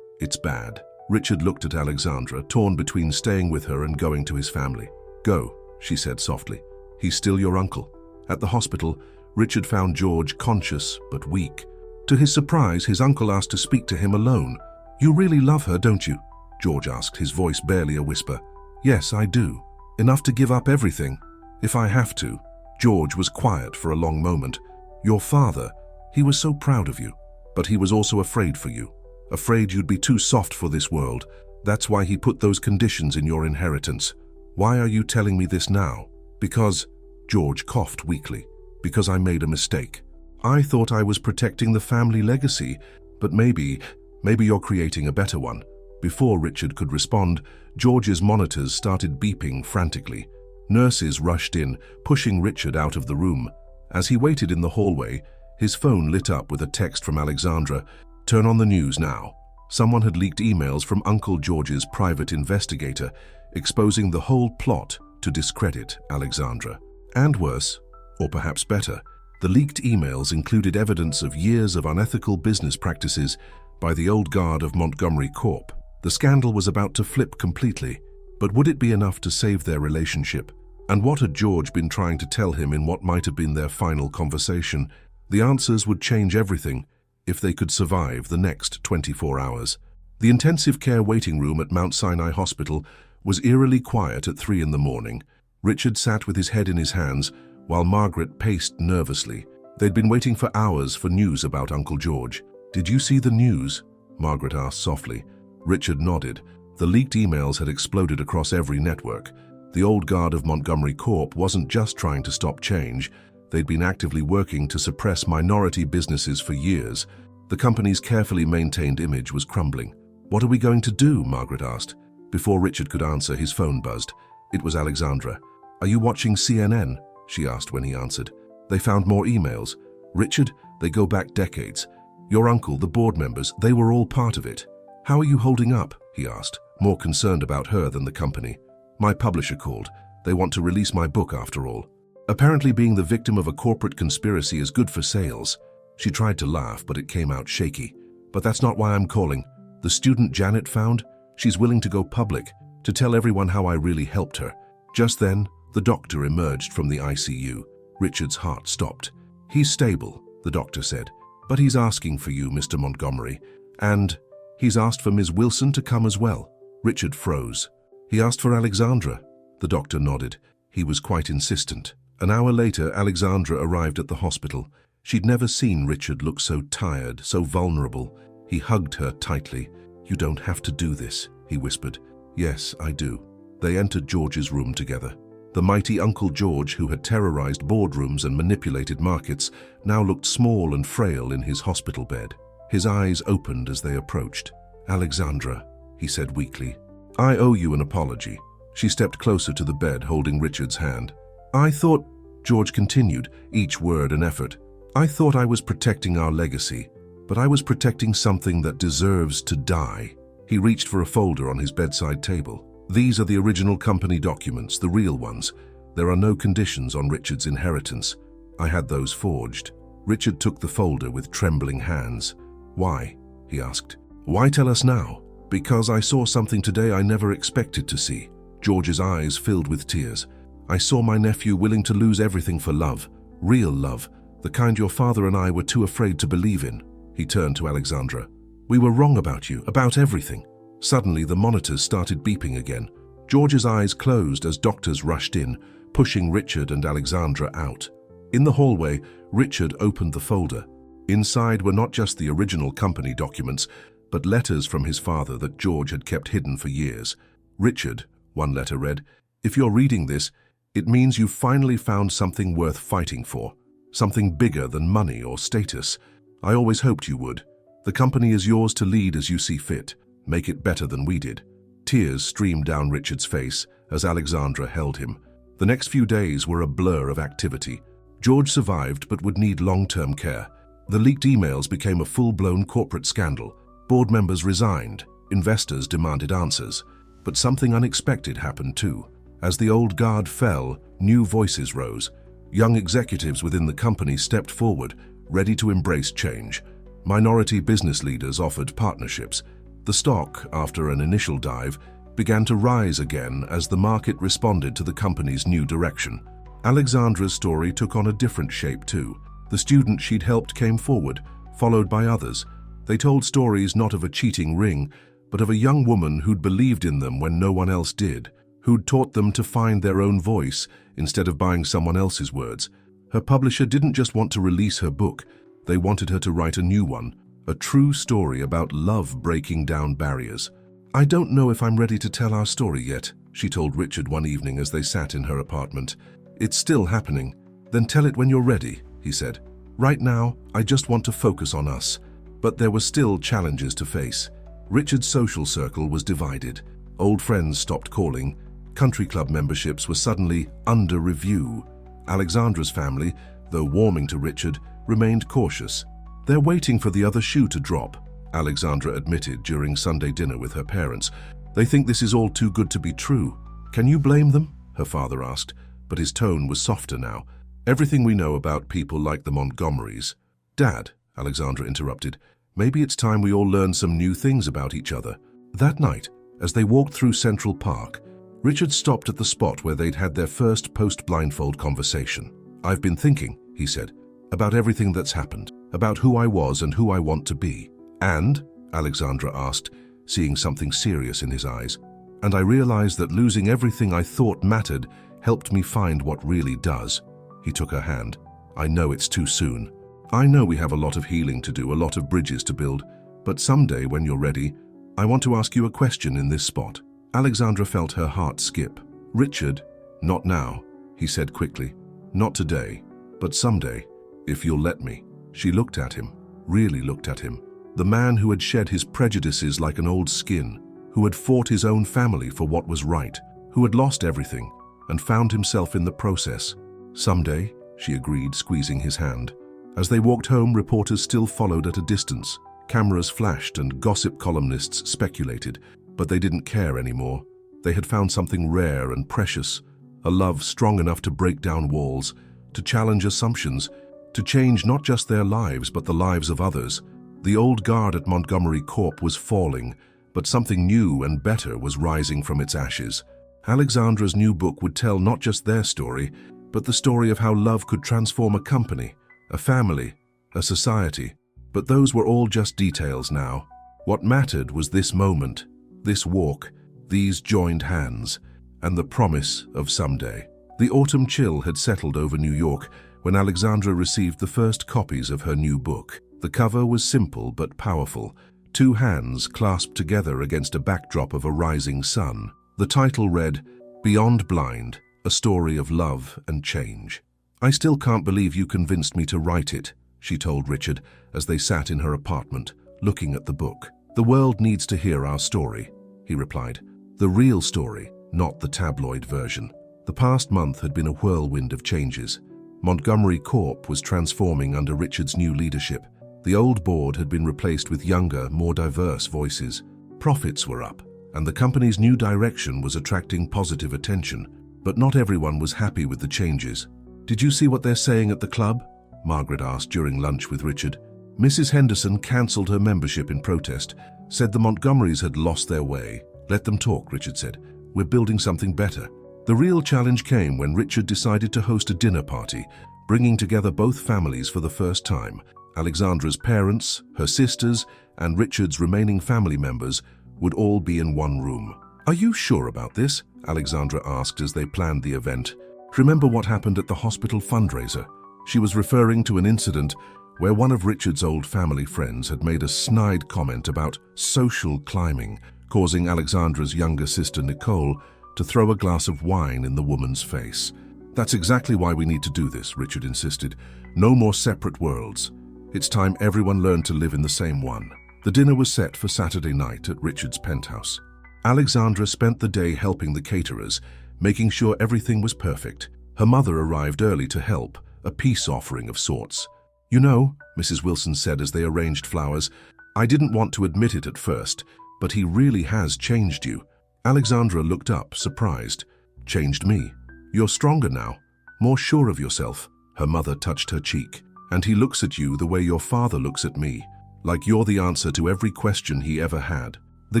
it's bad." Richard looked at Alexandra, torn between staying with her and going to his family. "Go," she said softly. "He's still your uncle." At the hospital, Richard found George conscious but weak. To his surprise, his uncle asked to speak to him alone. "You really love her, don't you?" George asked, his voice barely a whisper. "Yes, I do. Enough to give up everything, if I have to." George was quiet for a long moment. "Your father, he was so proud of you, but he was also afraid for you. Afraid you'd be too soft for this world. That's why he put those conditions in your inheritance. Why are you telling me this now?" "Because," George coughed weakly, "because I made a mistake. I thought I was protecting the family legacy, but maybe you're creating a better one." Before Richard could respond, George's monitors started beeping frantically. Nurses rushed in, pushing Richard out of the room. As he waited in the hallway, his phone lit up with a text from Alexandra. "Turn on the news now." Someone had leaked emails from Uncle George's private investigator, exposing the whole plot to discredit Alexandra. And worse, or perhaps better, the leaked emails included evidence of years of unethical business practices by the old guard of Montgomery Corp. The scandal was about to flip completely, but would it be enough to save their relationship? And what had George been trying to tell him in what might have been their final conversation? The answers would change everything if they could survive the next 24 hours. The intensive care waiting room at Mount Sinai Hospital was eerily quiet at 3 in the morning. Richard sat with his head in his hands while Margaret paced nervously. They'd been waiting for hours for news about Uncle George. "Did you see the news?" Margaret asked softly. Richard nodded. The leaked emails had exploded across every network. The old guard of Montgomery Corp wasn't just trying to stop change. They'd been actively working to suppress minority businesses for years. The company's carefully maintained image was crumbling. "What are we going to do?" Margaret asked. Before Richard could answer, his phone buzzed. It was Alexandra. "Are you watching CNN?" she asked when he answered. "They found more emails." Richard, they go back decades. Your uncle, the board members, they were all part of it. How are you holding up? He asked, more concerned about her than the company. My publisher called. They want to release my book after all. Apparently being the victim of a corporate conspiracy is good for sales. She tried to laugh, but it came out shaky. But that's not why I'm calling. The student Janet found, she's willing to go public, to tell everyone how I really helped her. Just then, the doctor emerged from the ICU. Richard's heart stopped. He's stable, the doctor said, but he's asking for you, Mr. Montgomery, and he's asked for Ms. Wilson to come as well. Richard froze. He asked for Alexandra. The doctor nodded. He was quite insistent. An hour later, Alexandra arrived at the hospital. She'd never seen Richard look so tired, so vulnerable. He hugged her tightly. You don't have to do this, he whispered. Yes, I do. They entered George's room together. The mighty Uncle George, who had terrorized boardrooms and manipulated markets, now looked small and frail in his hospital bed. His eyes opened as they approached. Alexandra, he said weakly, I owe you an apology. She stepped closer to the bed, holding Richard's hand. I thought, George continued, each word an effort, I thought I was protecting our legacy, but I was protecting something that deserves to die. He reached for a folder on his bedside table. These are the original company documents, the real ones. There are no conditions on Richard's inheritance. I had those forged. Richard took the folder with trembling hands. Why? He asked. Why tell us now? Because I saw something today I never expected to see. George's eyes filled with tears. I saw my nephew willing to lose everything for love. Real love. The kind your father and I were too afraid to believe in. He turned to Alexandra. We were wrong about you, about everything. Suddenly, the monitors started beeping again. George's eyes closed as doctors rushed in, pushing Richard and Alexandra out. In the hallway, Richard opened the folder. Inside were not just the original company documents, but letters from his father that George had kept hidden for years. Richard, one letter read, if you're reading this, it means you've finally found something worth fighting for. Something bigger than money or status. I always hoped you would. The company is yours to lead as you see fit. Make it better than we did. Tears streamed down Richard's face as Alexandra held him. The next few days were a blur of activity. George survived but would need long-term care. The leaked emails became a full-blown corporate scandal. Board members resigned. Investors demanded answers. But something unexpected happened too. As the old guard fell, new voices rose. Young executives within the company stepped forward, ready to embrace change. Minority business leaders offered partnerships. The stock, after an initial dive, began to rise again as the market responded to the company's new direction. Alexandra's story took on a different shape too. The student she'd helped came forward, followed by others. They told stories not of a cheating ring, but of a young woman who'd believed in them when no one else did, who'd taught them to find their own voice instead of buying someone else's words. Her publisher didn't just want to release her book, they wanted her to write a new one, a true story about love breaking down barriers. I don't know if I'm ready to tell our story yet, she told Richard one evening as they sat in her apartment. It's still happening. Then tell it when you're ready, he said. Right now, I just want to focus on us. But there were still challenges to face. Richard's social circle was divided. Old friends stopped calling. Country club memberships were suddenly under review. Alexandra's family, though warming to Richard, remained cautious. They're waiting for the other shoe to drop, Alexandra admitted during Sunday dinner with her parents. They think this is all too good to be true. Can you blame them? Her father asked, but his tone was softer now. Everything we know about people like the Montgomerys. Dad, Alexandra interrupted, maybe it's time we all learn some new things about each other. That night, as they walked through Central Park, Richard stopped at the spot where they'd had their first post-blindfold conversation. I've been thinking, he said, about everything that's happened, about who I was and who I want to be. And, Alexandra asked, seeing something serious in his eyes, and I realized that losing everything I thought mattered helped me find what really does. He took her hand. I know it's too soon. I know we have a lot of healing to do, a lot of bridges to build, but someday when you're ready, I want to ask you a question in this spot. Alexandra felt her heart skip. Richard, not now, he said quickly. Not today, but someday, if you'll let me. She looked at him, really looked at him. The man who had shed his prejudices like an old skin, who had fought his own family for what was right, who had lost everything and found himself in the process. Someday, she agreed, squeezing his hand. As they walked home, reporters still followed at a distance. Cameras flashed and gossip columnists speculated, but they didn't care anymore. They had found something rare and precious, a love strong enough to break down walls, to challenge assumptions, to change not just their lives but the lives of others. The old guard at Montgomery Corp was falling, but something new and better was rising from its ashes. Alexandra's new book would tell not just their story, but the story of how love could transform a company, a family, a society. But those were all just details now. What mattered was this moment, this walk, these joined hands, and the promise of someday. The autumn chill had settled over New York when Alexandra received the first copies of her new book. The cover was simple but powerful, two hands clasped together against a backdrop of a rising sun. The title read, "Beyond Blind, a Story of Love and Change." "I still can't believe you convinced me to write it," she told Richard as they sat in her apartment, looking at the book. "The world needs to hear our story," he replied. "The real story, not the tabloid version." The past month had been a whirlwind of changes. Montgomery Corp was transforming under Richard's new leadership. The old board had been replaced with younger, more diverse voices. Profits were up, and the company's new direction was attracting positive attention. But not everyone was happy with the changes. "Did you see what they're saying at the club?" Margaret asked during lunch with Richard. "Mrs. Henderson cancelled her membership in protest, said the Montgomerys had lost their way." "Let them talk," Richard said. "We're building something better." The real challenge came when Richard decided to host a dinner party, bringing together both families for the first time. Alexandra's parents, her sisters, and Richard's remaining family members would all be in one room. "Are you sure about this?" Alexandra asked as they planned the event. "Remember what happened at the hospital fundraiser?" She was referring to an incident where one of Richard's old family friends had made a snide comment about social climbing, causing Alexandra's younger sister Nicole to throw a glass of wine in the woman's face. "That's exactly why we need to do this," Richard insisted. "No more separate worlds. It's time everyone learned to live in the same one." The dinner was set for Saturday night at Richard's penthouse. Alexandra spent the day helping the caterers, making sure everything was perfect. Her mother arrived early to help, a peace offering of sorts. "You know," Mrs. Wilson said as they arranged flowers, "I didn't want to admit it at first, but he really has changed you." Alexandra looked up, surprised. "Changed me? You're stronger now, more sure of yourself." Her mother touched her cheek. "And he looks at you the way your father looks at me, like you're the answer to every question he ever had." The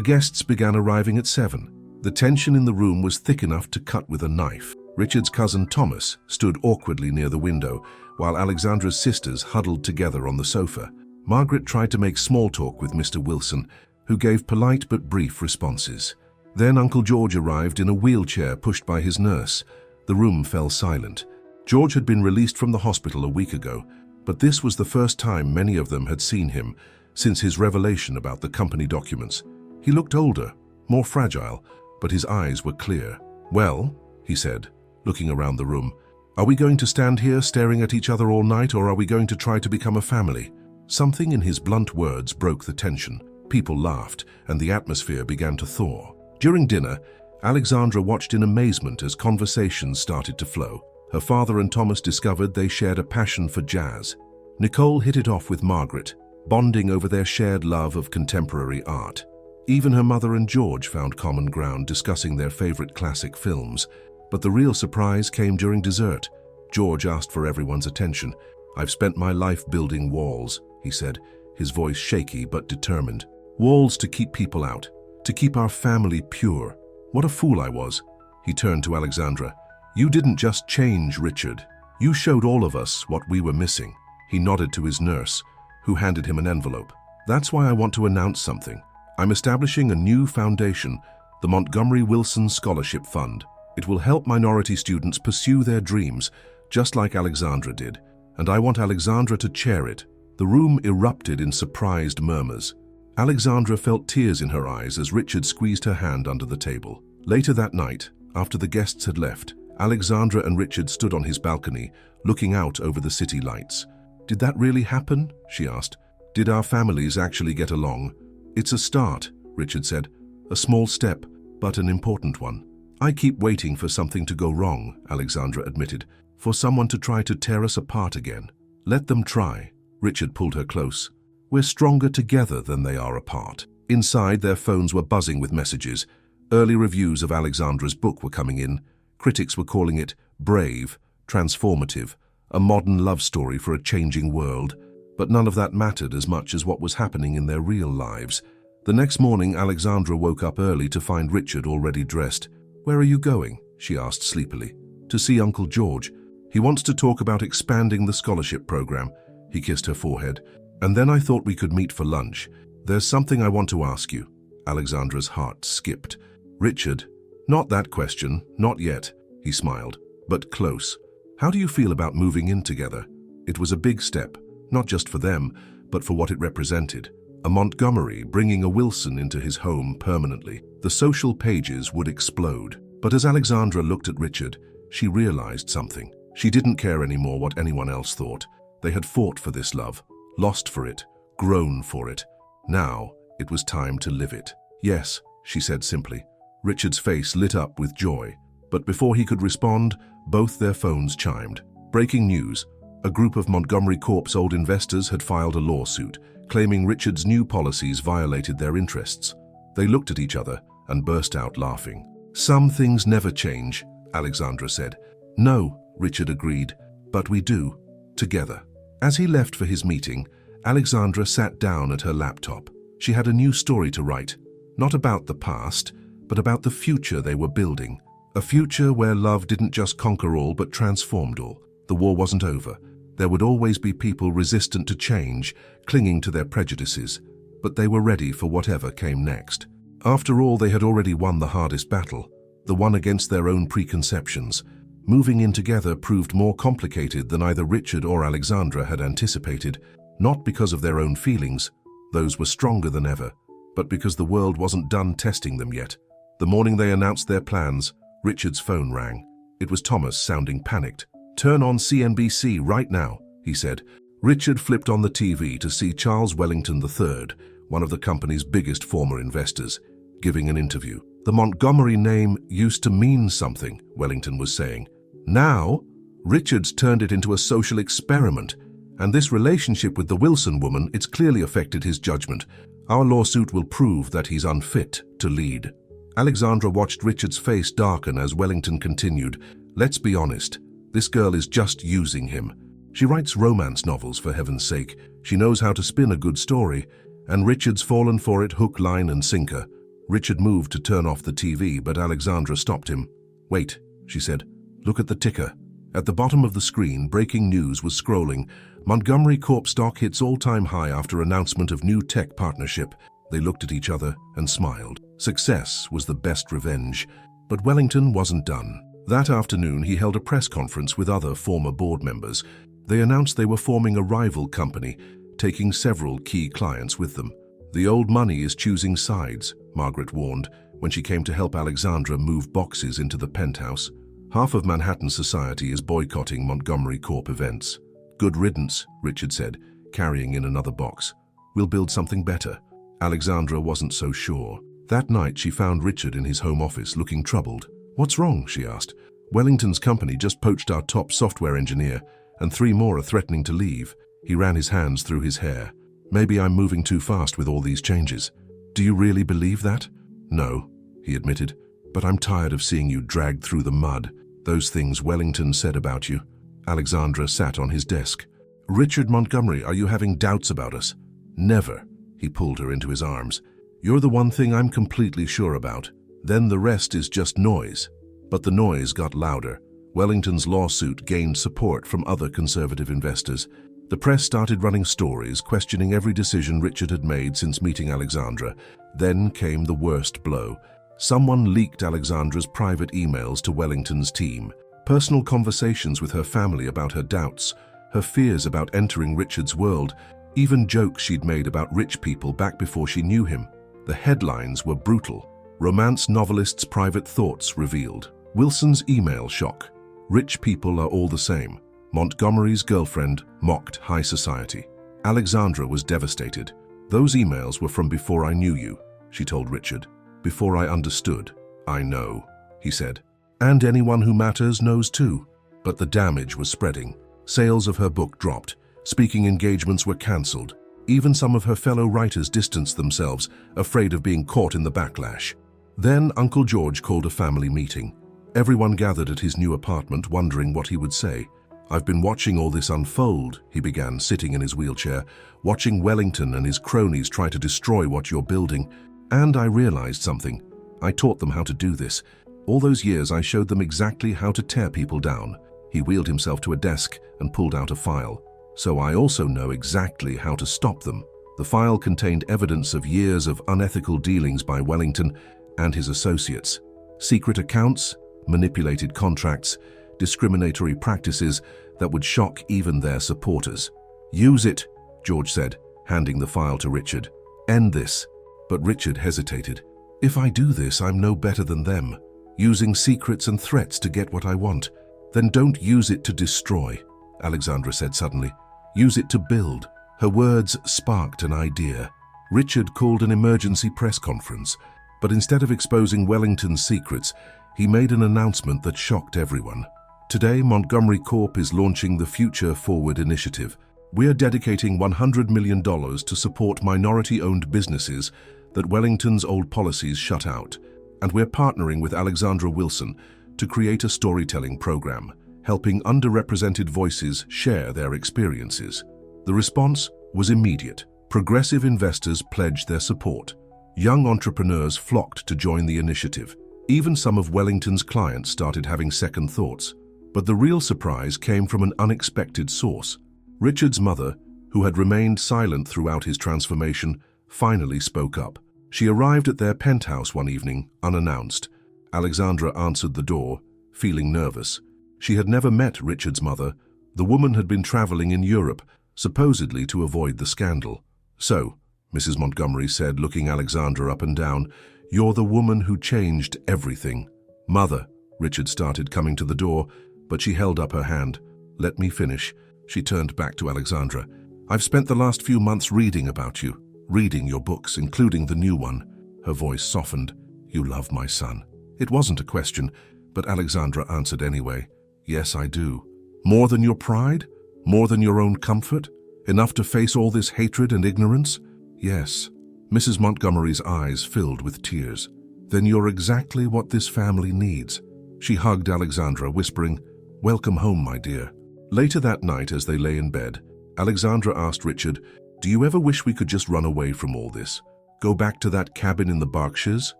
guests began arriving at 7. The tension in the room was thick enough to cut with a knife. Richard's cousin Thomas stood awkwardly near the window, while Alexandra's sisters huddled together on the sofa. Margaret tried to make small talk with Mr. Wilson, who gave polite but brief responses. Then Uncle George arrived in a wheelchair pushed by his nurse. The room fell silent. George had been released from the hospital a week ago, but this was the first time many of them had seen him since his revelation about the company documents. He looked older, more fragile, but his eyes were clear. "Well," he said, looking around the room, "are we going to stand here staring at each other all night, or are we going to try to become a family?" Something in his blunt words broke the tension. People laughed, and the atmosphere began to thaw. During dinner, Alexandra watched in amazement as conversations started to flow. Her father and Thomas discovered they shared a passion for jazz. Nicole hit it off with Margaret, bonding over their shared love of contemporary art. Even her mother and George found common ground discussing their favorite classic films. But the real surprise came during dessert. George asked for everyone's attention. "I've spent my life building walls," he said, his voice shaky but determined. "Walls to keep people out, to keep our family pure. What a fool I was." He turned to Alexandra. "You didn't just change Richard. You showed all of us what we were missing." He nodded to his nurse, who handed him an envelope. "That's why I want to announce something. I'm establishing a new foundation, the Montgomery Wilson Scholarship Fund. It will help minority students pursue their dreams, just like Alexandra did. And I want Alexandra to chair it." The room erupted in surprised murmurs. Alexandra felt tears in her eyes as Richard squeezed her hand under the table. Later that night, after the guests had left, Alexandra and Richard stood on his balcony, looking out over the city lights. "Did that really happen?" she asked. "Did our families actually get along?" "It's a start," Richard said. "A small step, but an important one." "I keep waiting for something to go wrong," Alexandra admitted. "For someone to try to tear us apart again." Let them try. Richard pulled her close. We're stronger together than they are apart. Inside, their phones were buzzing with messages. Early reviews of Alexandra's book were coming in. Critics were calling it brave, transformative, a modern love story for a changing world. But none of that mattered as much as what was happening in their real lives. The next morning, Alexandra woke up early to find Richard already dressed. "Where are you going?" she asked sleepily. "To see Uncle George. He wants to talk about expanding the scholarship program." He kissed her forehead. "And then I thought we could meet for lunch. There's something I want to ask you." Alexandra's heart skipped. "Richard, not that question, not yet," he smiled, "but close. How do you feel about moving in together?" It was a big step, not just for them, but for what it represented. A Montgomery bringing a Wilson into his home permanently. The social pages would explode. But as Alexandra looked at Richard, she realized something. She didn't care anymore what anyone else thought. They had fought for this love, lost for it, grown for it. Now, it was time to live it. "Yes," she said simply. Richard's face lit up with joy. But before he could respond, both their phones chimed. Breaking news. A group of Montgomery Corp's old investors had filed a lawsuit, claiming Richard's new policies violated their interests. They looked at each other and burst out laughing. "Some things never change," Alexandra said. "No," Richard agreed, "but we do, together." As he left for his meeting, Alexandra sat down at her laptop. She had a new story to write, not about the past, but about the future they were building. A future where love didn't just conquer all but transformed all. The war wasn't over. There would always be people resistant to change, clinging to their prejudices, but they were ready for whatever came next. After all, they had already won the hardest battle, the one against their own preconceptions. Moving in together proved more complicated than either Richard or Alexandra had anticipated, not because of their own feelings, those were stronger than ever, but because the world wasn't done testing them yet. The morning they announced their plans, Richard's phone rang. It was Thomas, sounding panicked. "Turn on CNBC right now," he said. Richard flipped on the TV to see Charles Wellington III, one of the company's biggest former investors, giving an interview. "The Montgomery name used to mean something," Wellington was saying. "Now, Richard's turned it into a social experiment, and this relationship with the Wilson woman, it's clearly affected his judgment. Our lawsuit will prove that he's unfit to lead." Alexandra watched Richard's face darken as Wellington continued. "Let's be honest, this girl is just using him. She writes romance novels, for heaven's sake. She knows how to spin a good story, and Richard's fallen for it hook, line, and sinker." Richard moved to turn off the TV, but Alexandra stopped him. "Wait," she said. "Look at the ticker." At the bottom of the screen, breaking news was scrolling. Montgomery Corp stock hits all-time high after announcement of new tech partnership. They looked at each other and smiled. Success was the best revenge. But Wellington wasn't done. That afternoon, he held a press conference with other former board members. They announced they were forming a rival company, taking several key clients with them. "The old money is choosing sides," Margaret warned when she came to help Alexandra move boxes into the penthouse. "Half of Manhattan society is boycotting Montgomery Corp events." "Good riddance," Richard said, carrying in another box. "We'll build something better." Alexandra wasn't so sure. That night, she found Richard in his home office looking troubled. "What's wrong?" she asked. "Wellington's company just poached our top software engineer, and 3 more are threatening to leave." He ran his hands through his hair. "Maybe I'm moving too fast with all these changes." "Do you really believe that?" "No," he admitted, "but I'm tired of seeing you dragged through the mud. Those things Wellington said about you." Alexandra sat on his desk. "Richard Montgomery, are you having doubts about us?" "Never." He pulled her into his arms. "You're the one thing I'm completely sure about. Then the rest is just noise." But the noise got louder. Wellington's lawsuit gained support from other conservative investors. The press started running stories, questioning every decision Richard had made since meeting Alexandra. Then came the worst blow. Someone leaked Alexandra's private emails to Wellington's team. Personal conversations with her family about her doubts, her fears about entering Richard's world, even jokes she'd made about rich people back before she knew him. The headlines were brutal. Romance novelist's private thoughts revealed. Wilson's email shock. Rich people are all the same. Montgomery's girlfriend mocked high society. Alexandra was devastated. "Those emails were from before I knew you," she told Richard. "Before I understood." "I know," he said. "And anyone who matters knows too." But the damage was spreading. Sales of her book dropped. Speaking engagements were cancelled. Even some of her fellow writers distanced themselves, afraid of being caught in the backlash. Then Uncle George called a family meeting. Everyone gathered at his new apartment, wondering what he would say. "I've been watching all this unfold," he began, sitting in his wheelchair, "watching Wellington and his cronies try to destroy what you're building. And I realized something. I taught them how to do this. All those years I showed them exactly how to tear people down." He wheeled himself to a desk and pulled out a file. "So I also know exactly how to stop them." The file contained evidence of years of unethical dealings by Wellington and his associates. Secret accounts, manipulated contracts, discriminatory practices that would shock even their supporters. "Use it," George said, handing the file to Richard. "End this." But Richard hesitated. "If I do this, I'm no better than them, using secrets and threats to get what I want." "Then don't use it to destroy," Alexandra said suddenly. "Use it to build." Her words sparked an idea. Richard called an emergency press conference, but instead of exposing Wellington's secrets, he made an announcement that shocked everyone. "Today, Montgomery Corp is launching the Future Forward initiative. We are dedicating $100 million to support minority-owned businesses that Wellington's old policies shut out. And we're partnering with Alexandra Wilson to create a storytelling program, helping underrepresented voices share their experiences." The response was immediate. Progressive investors pledged their support. Young entrepreneurs flocked to join the initiative. Even some of Wellington's clients started having second thoughts. But the real surprise came from an unexpected source. Richard's mother, who had remained silent throughout his transformation, finally spoke up. She arrived at their penthouse one evening, unannounced. Alexandra answered the door, feeling nervous. She had never met Richard's mother. The woman had been traveling in Europe, supposedly to avoid the scandal. "So," Mrs. Montgomery said, looking Alexandra up and down, "you're the woman who changed everything." "Mother," Richard started, coming to the door, but she held up her hand. "Let me finish." She turned back to Alexandra. "I've spent the last few months reading about you, reading your books, including the new one." Her voice softened. "You love my son." It wasn't a question, but Alexandra answered anyway. "Yes, I do." "More than your pride? More than your own comfort? Enough to face all this hatred and ignorance?" "Yes." Mrs. Montgomery's eyes filled with tears. "Then you're exactly what this family needs." She hugged Alexandra, whispering, "Welcome home, my dear." Later that night, as they lay in bed, Alexandra asked Richard, "Do you ever wish we could just run away from all this? Go back to that cabin in the Berkshires?"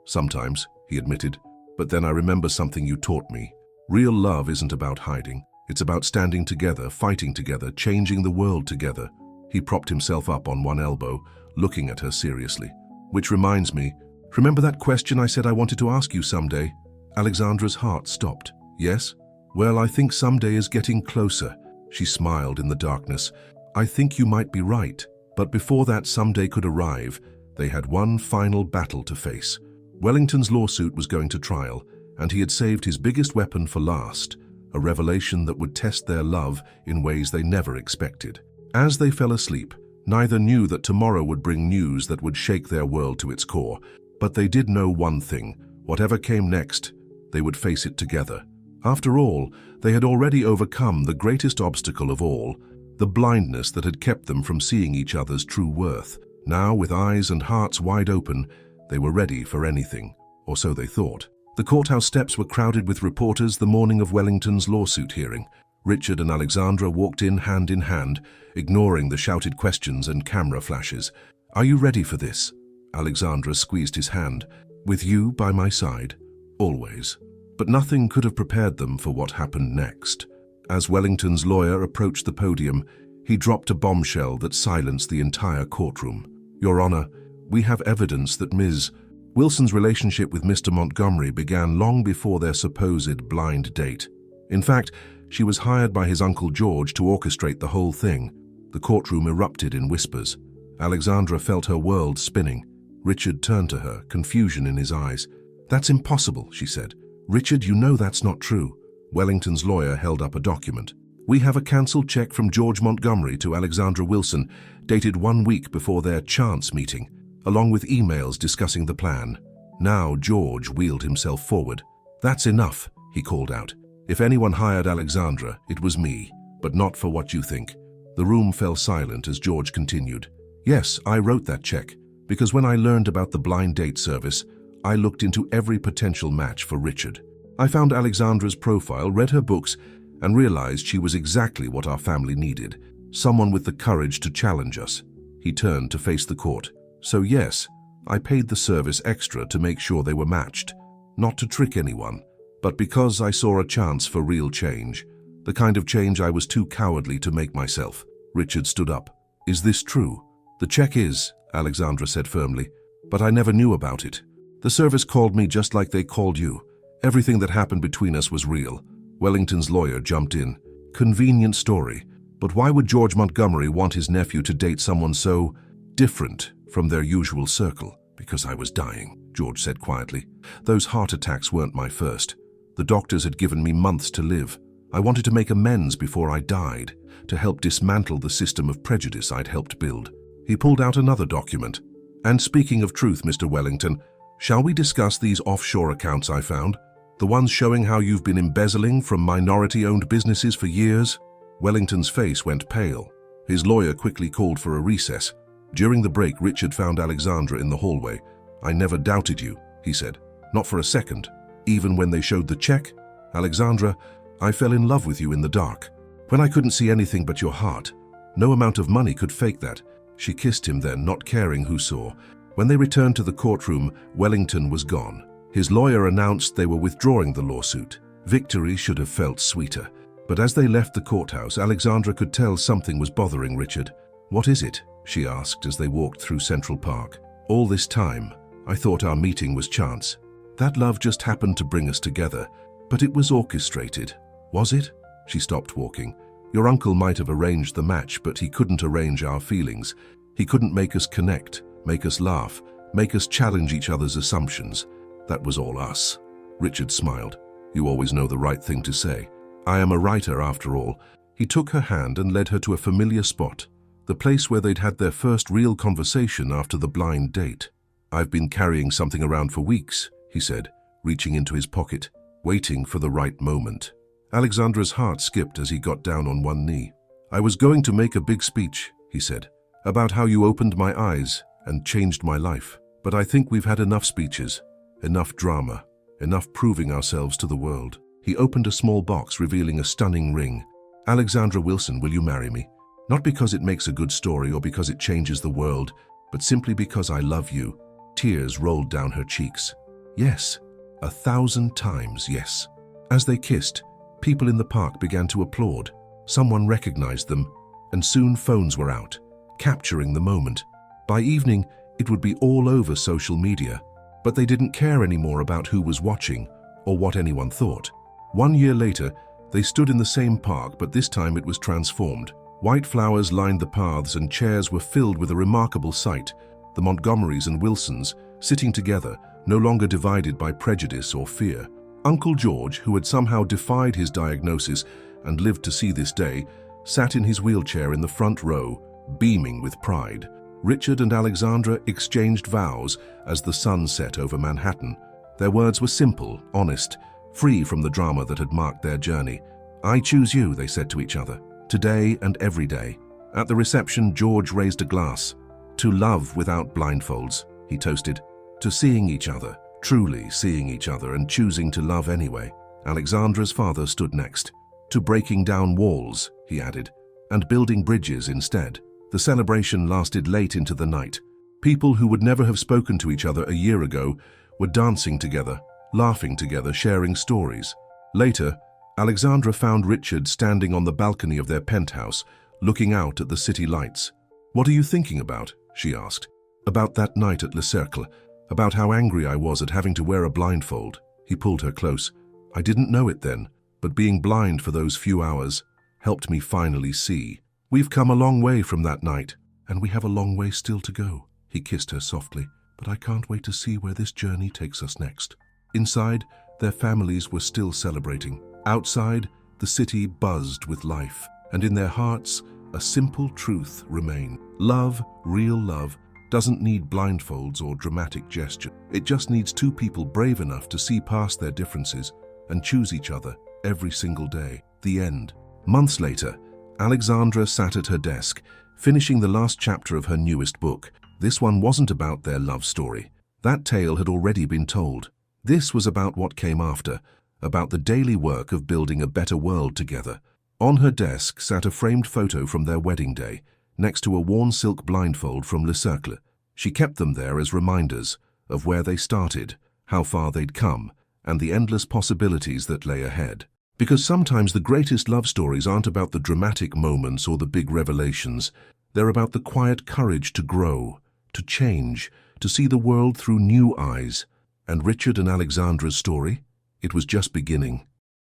"Sometimes," he admitted. "But then I remember something you taught me. Real love isn't about hiding. It's about standing together, fighting together, changing the world together." He propped himself up on one elbow, looking at her seriously. "Which reminds me, remember that question I said I wanted to ask you someday?" Alexandra's heart stopped. "Yes? Well, I think someday is getting closer." She smiled in the darkness. "I think you might be right. But before that someday could arrive, they had one final battle to face. Wellington's lawsuit was going to trial, and he had saved his biggest weapon for last, a revelation that would test their love in ways they never expected. As they fell asleep, neither knew that tomorrow would bring news that would shake their world to its core. But they did know one thing: whatever came next, they would face it together. After all, they had already overcome the greatest obstacle of all, the blindness that had kept them from seeing each other's true worth. Now, with eyes and hearts wide open, they were ready for anything, or so they thought. The courthouse steps were crowded with reporters the morning of Wellington's lawsuit hearing. Richard and Alexandra walked in hand, ignoring the shouted questions and camera flashes. "Are you ready for this?" Alexandra squeezed his hand. "With you by my side, always." But nothing could have prepared them for what happened next. As Wellington's lawyer approached the podium, he dropped a bombshell that silenced the entire courtroom. "Your Honor, we have evidence that Ms. Wilson's relationship with Mr. Montgomery began long before their supposed blind date. In fact, she was hired by his Uncle George to orchestrate the whole thing." The courtroom erupted in whispers. Alexandra felt her world spinning. Richard turned to her, confusion in his eyes. "That's impossible," she said. "Richard, you know that's not true." Wellington's lawyer held up a document. "We have a cancelled check from George Montgomery to Alexandra Wilson, dated 1 week before their chance meeting, along with emails discussing the plan." Now George wheeled himself forward. "That's enough," he called out. "If anyone hired Alexandra, it was me, but not for what you think. The room fell silent as George continued. Yes, I wrote that check, because when I learned about the blind date service, I looked into every potential match for Richard. I found Alexandra's profile, read her books, and realized she was exactly what our family needed, someone with the courage to challenge us. He turned to face the court. So yes, I paid the service extra to make sure they were matched, not to trick anyone, but because I saw a chance for real change, the kind of change I was too cowardly to make myself. Richard stood up. Is this true? The check is, Alexandra said firmly, but I never knew about it. The service called me just like they called you. Everything that happened between us was real. Wellington's lawyer jumped in. Convenient story. But why would George Montgomery want his nephew to date someone so different from their usual circle? Because I was dying, George said quietly. Those heart attacks weren't my first. The doctors had given me months to live. I wanted to make amends before I died, to help dismantle the system of prejudice I'd helped build. He pulled out another document. And speaking of truth, Mr. Wellington, shall we discuss these offshore accounts I found? The ones showing how you've been embezzling from minority-owned businesses for years? Wellington's face went pale. His lawyer quickly called for a recess. During the break, Richard found Alexandra in the hallway. I never doubted you, he said. Not for a second. Even when they showed the check? Alexandra, I fell in love with you in the dark. When I couldn't see anything but your heart. No amount of money could fake that. She kissed him then, not caring who saw. When they returned to the courtroom, Wellington was gone. His lawyer announced they were withdrawing the lawsuit. Victory should have felt sweeter. But as they left the courthouse, Alexandra could tell something was bothering Richard. What is it? She asked as they walked through Central Park. All this time, I thought our meeting was chance. That love just happened to bring us together, but it was orchestrated. Was it? She stopped walking. Your uncle might have arranged the match, but he couldn't arrange our feelings. He couldn't make us connect, make us laugh, make us challenge each other's assumptions. That was all us. Richard smiled. You always know the right thing to say. I am a writer after all. He took her hand and led her to a familiar spot, the place where they'd had their first real conversation after the blind date. I've been carrying something around for weeks, he said, reaching into his pocket, waiting for the right moment. Alexandra's heart skipped as he got down on one knee. I was going to make a big speech, he said, about how you opened my eyes and changed my life. But I think we've had enough speeches, enough drama, enough proving ourselves to the world. He opened a small box revealing a stunning ring. Alexandra Wilson, will you marry me? Not because it makes a good story or because it changes the world, but simply because I love you. Tears rolled down her cheeks. Yes, 1,000 times yes. As they kissed, people in the park began to applaud. Someone recognized them, and soon phones were out, capturing the moment. By evening, it would be all over social media, but they didn't care anymore about who was watching or what anyone thought. 1 year later, they stood in the same park, but this time it was transformed. White flowers lined the paths and chairs were filled with a remarkable sight. The Montgomerys and Wilsons, sitting together, no longer divided by prejudice or fear. Uncle George, who had somehow defied his diagnosis and lived to see this day, sat in his wheelchair in the front row, beaming with pride. Richard and Alexandra exchanged vows as the sun set over Manhattan. Their words were simple, honest, free from the drama that had marked their journey. I choose you, they said to each other, today and every day. At the reception, George raised a glass. To love without blindfolds, he toasted. To seeing each other, truly seeing each other and choosing to love anyway. Alexandra's father stood next. To breaking down walls, he added, and building bridges instead. The celebration lasted late into the night. People who would never have spoken to each other a year ago were dancing together, laughing together, sharing stories. Later, Alexandra found Richard standing on the balcony of their penthouse, looking out at the city lights. What are you thinking about? She asked. About that night at Le Cercle, about how angry I was at having to wear a blindfold. He pulled her close. I didn't know it then, but being blind for those few hours helped me finally see. We've come a long way from that night, and we have a long way still to go. He kissed her softly, but I can't wait to see where this journey takes us next. Inside, their families were still celebrating. Outside, the city buzzed with life, and in their hearts, a simple truth remained. Love, real love, doesn't need blindfolds or dramatic gesture. It just needs two people brave enough to see past their differences and choose each other every single day. The end. Months later, Alexandra sat at her desk, finishing the last chapter of her newest book. This one wasn't about their love story. That tale had already been told. This was about what came after, about the daily work of building a better world together. On her desk sat a framed photo from their wedding day, next to a worn silk blindfold from Le Cercle. She kept them there as reminders of where they started, how far they'd come, and the endless possibilities that lay ahead. Because sometimes the greatest love stories aren't about the dramatic moments or the big revelations. They're about the quiet courage to grow, to change, to see the world through new eyes. And Richard and Alexandra's story? It was just beginning.